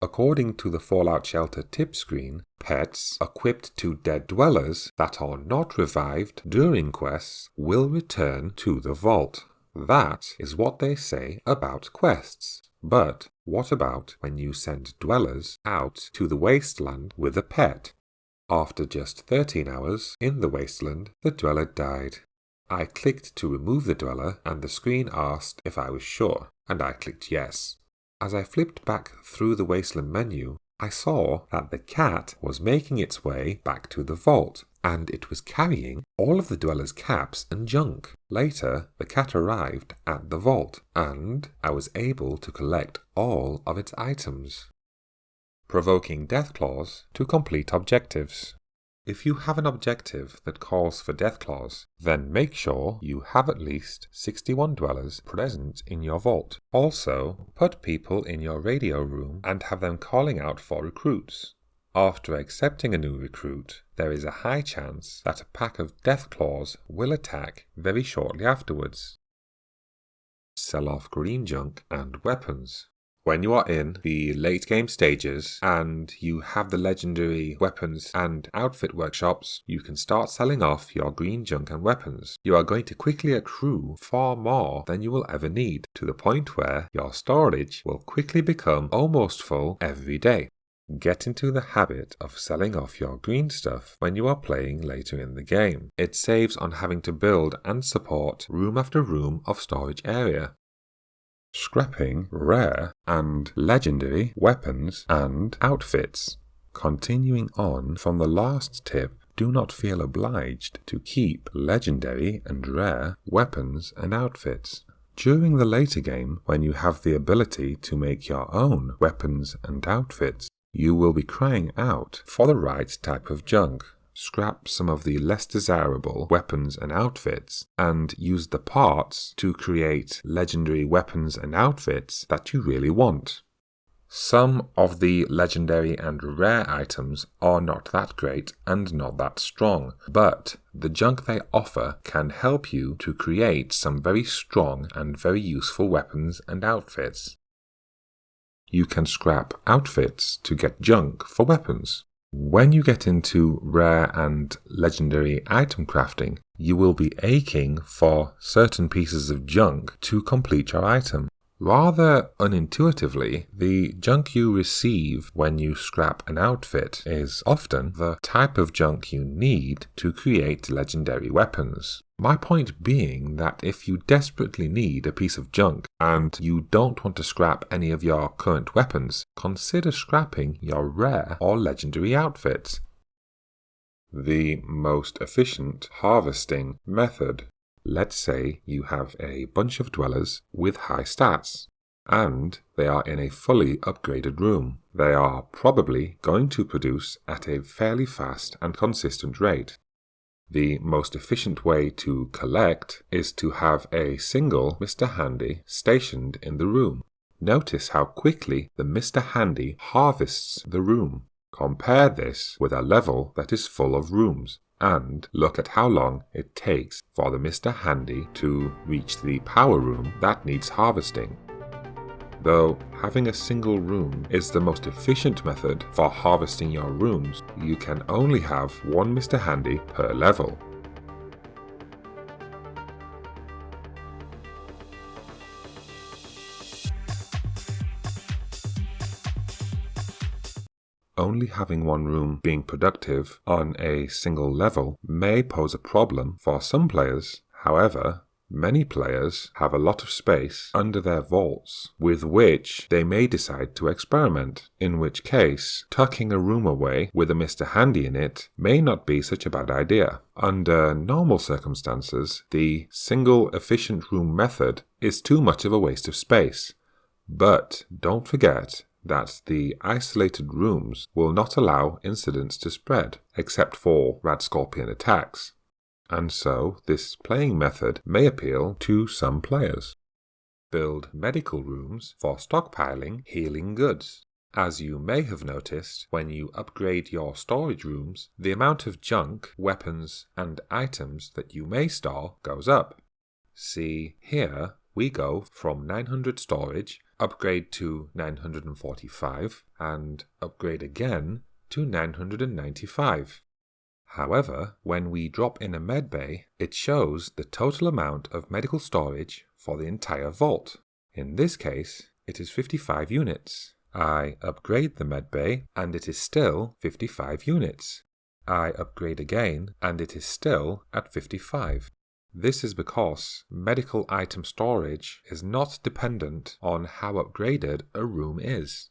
According to the Fallout Shelter tip screen, pets equipped to dead dwellers that are not revived during quests will return to the vault. That is what they say about quests. But what about when you send dwellers out to the Wasteland with a pet? After just 13 hours in the Wasteland, the dweller died. I clicked to remove the dweller and the screen asked if I was sure, and I clicked yes. As I flipped back through the Wasteland menu, I saw that the cat was making its way back to the vault, and it was carrying all of the dweller's caps and junk. Later, the cat arrived at the vault, and I was able to collect all of its items. Provoking DeathClaws to complete objectives. If you have an objective that calls for DeathClaws, then make sure you have at least 61 dwellers present in your vault. Also, put people in your radio room and have them calling out for recruits. After accepting a new recruit, there is a high chance that a pack of DeathClaws will attack very shortly afterwards. Sell off green junk and weapons. When you are in the late game stages and you have the legendary weapons and outfit workshops, you can start selling off your green junk and weapons. You are going to quickly accrue far more than you will ever need, to the point where your storage will quickly become almost full every day. Get into the habit of selling off your green stuff when you are playing later in the game. It saves on having to build and support room after room of storage area. Scrapping rare and legendary weapons and outfits. Continuing on from the last tip, do not feel obliged to keep legendary and rare weapons and outfits. During the later game, when you have the ability to make your own weapons and outfits, you will be crying out for the right type of junk. Scrap some of the less desirable weapons and outfits, and use the parts to create legendary weapons and outfits that you really want. Some of the legendary and rare items are not that great and not that strong, but the junk they offer can help you to create some very strong and very useful weapons and outfits. You can scrap outfits to get junk for weapons. When you get into rare and legendary item crafting, you will be aching for certain pieces of junk to complete your item. Rather unintuitively, the junk you receive when you scrap an outfit is often the type of junk you need to create legendary weapons. My point being that if you desperately need a piece of junk and you don't want to scrap any of your current weapons, consider scrapping your rare or legendary outfits. The most efficient harvesting method. Let's say you have a bunch of dwellers with high stats, and they are in a fully upgraded room. They are probably going to produce at a fairly fast and consistent rate. The most efficient way to collect is to have a single Mr. Handy stationed in the room. Notice how quickly the Mr. Handy harvests the room. Compare this with a level that is full of rooms, and look at how long it takes for the Mr. Handy to reach the power room that needs harvesting. Though having a single room is the most efficient method for harvesting your rooms, you can only have one Mr. Handy per level. Only having one room being productive on a single level may pose a problem for some players. However, many players have a lot of space under their vaults with which they may decide to experiment, in which case tucking a room away with a Mr. Handy in it may not be such a bad idea. Under normal circumstances, the single efficient room method is too much of a waste of space. But don't forget that the isolated rooms will not allow incidents to spread, except for Radscorpion attacks. And so this playing method may appeal to some players. Build medical rooms for stockpiling healing goods. As you may have noticed, when you upgrade your storage rooms, the amount of junk, weapons, and items that you may store goes up. See, here we go from 900 storage, upgrade to 945, and upgrade again to 995. However, when we drop in a medbay, it shows the total amount of medical storage for the entire vault. In this case, it is 55 units. I upgrade the medbay, and it is still 55 units. I upgrade again, and it is still at 55. This is because medical item storage is not dependent on how upgraded a room is.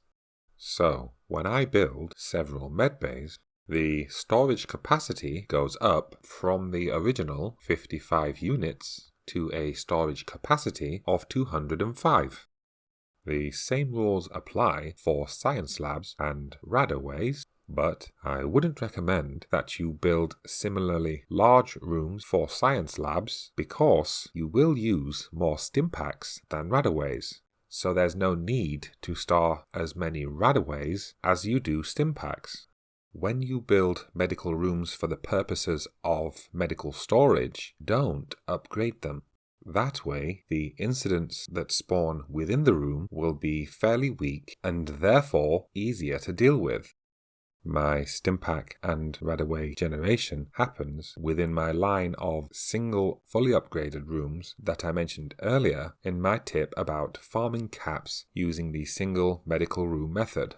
So, when I build several medbays, the storage capacity goes up from the original 55 units to a storage capacity of 205. The same rules apply for science labs and RadAways, but I wouldn't recommend that you build similarly large rooms for science labs because you will use more Stimpaks than RadAways. So there's no need to store as many RadAways as you do Stimpaks. When you build medical rooms for the purposes of medical storage, don't upgrade them. That way, the incidents that spawn within the room will be fairly weak and therefore easier to deal with. My Stimpak and RadAway generation happens within my line of single fully upgraded rooms that I mentioned earlier in my tip about farming caps using the single medical room method.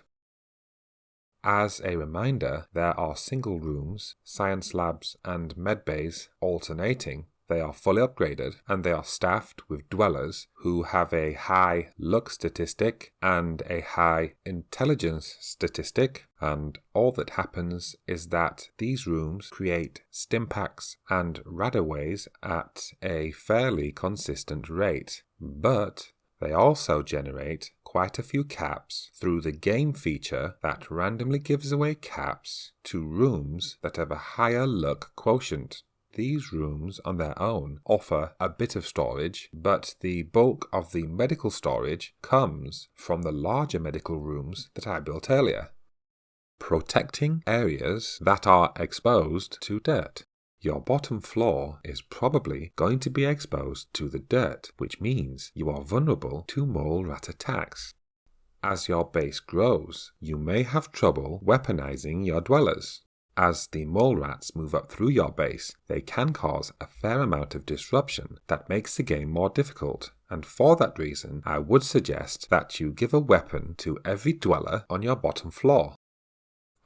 As a reminder, there are single rooms, science labs, and medbays alternating. They are fully upgraded and they are staffed with dwellers who have a high luck statistic and a high intelligence statistic, and all that happens is that these rooms create Stimpaks and RadAways at a fairly consistent rate, but they also generate quite a few caps through the game feature that randomly gives away caps to rooms that have a higher luck quotient. These rooms on their own offer a bit of storage, but the bulk of the medical storage comes from the larger medical rooms that I built earlier. Protecting areas that are exposed to dirt. Your bottom floor is probably going to be exposed to the dirt, which means you are vulnerable to mole rat attacks. As your base grows, you may have trouble weaponizing your dwellers. As the mole rats move up through your base, they can cause a fair amount of disruption that makes the game more difficult, and for that reason I would suggest that you give a weapon to every dweller on your bottom floor.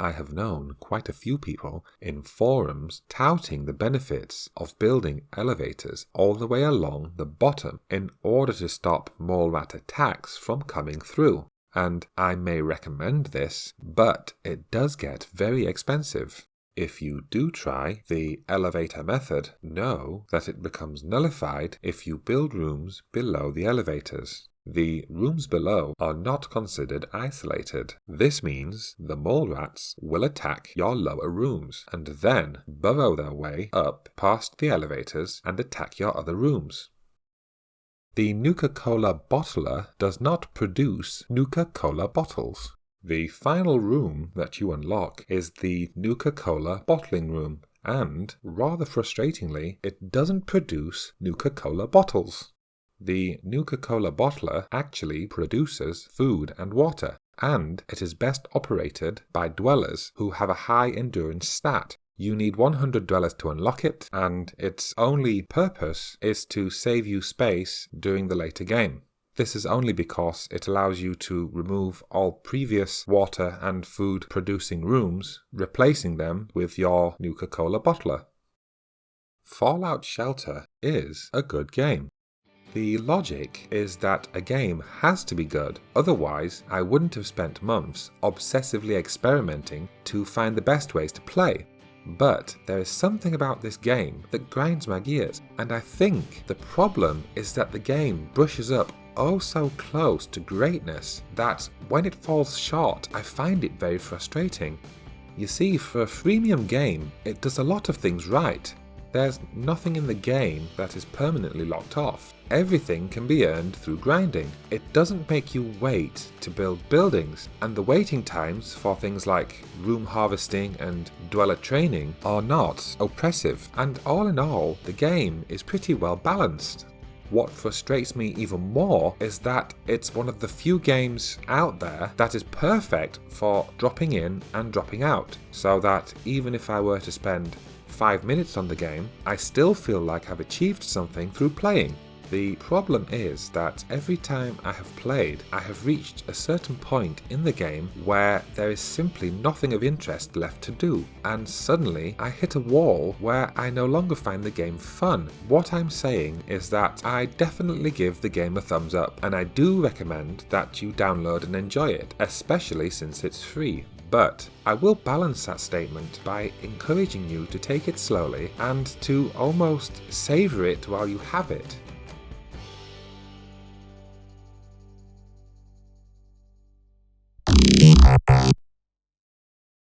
I have known quite a few people in forums touting the benefits of building elevators all the way along the bottom in order to stop mole rat attacks from coming through. And I may recommend this, but it does get very expensive. If you do try the elevator method, know that it becomes nullified if you build rooms below the elevators. The rooms below are not considered isolated. This means the mole rats will attack your lower rooms and then burrow their way up past the elevators and attack your other rooms. The Nuka-Cola bottler does not produce Nuka-Cola bottles. The final room that you unlock is the Nuka-Cola bottling room, and, rather frustratingly, it doesn't produce Nuka-Cola bottles. The Nuka-Cola bottler actually produces food and water, and it is best operated by dwellers who have a high endurance stat. You need 100 dwellers to unlock it, and its only purpose is to save you space during the later game. This is only because it allows you to remove all previous water and food producing rooms, replacing them with your Nuka-Cola bottler. Fallout Shelter is a good game. The logic is that a game has to be good, otherwise I wouldn't have spent months obsessively experimenting to find the best ways to play. But there is something about this game that grinds my gears, and I think the problem is that the game brushes up oh so close to greatness that when it falls short I find it very frustrating. You see, for a freemium game, it does a lot of things right. There's nothing in the game that is permanently locked off. Everything can be earned through grinding. It doesn't make you wait to build buildings, and the waiting times for things like room harvesting and dweller training are not oppressive, and all in all, the game is pretty well balanced. What frustrates me even more is that it's one of the few games out there that is perfect for dropping in and dropping out, so that even if I were to spend 5 minutes on the game, I still feel like I've achieved something through playing. The problem is that every time I have played, I have reached a certain point in the game where there is simply nothing of interest left to do, and suddenly I hit a wall where I no longer find the game fun. What I'm saying is that I definitely give the game a thumbs up, and I do recommend that you download and enjoy it, especially since it's free. But I will balance that statement by encouraging you to take it slowly and to almost savour it while you have it.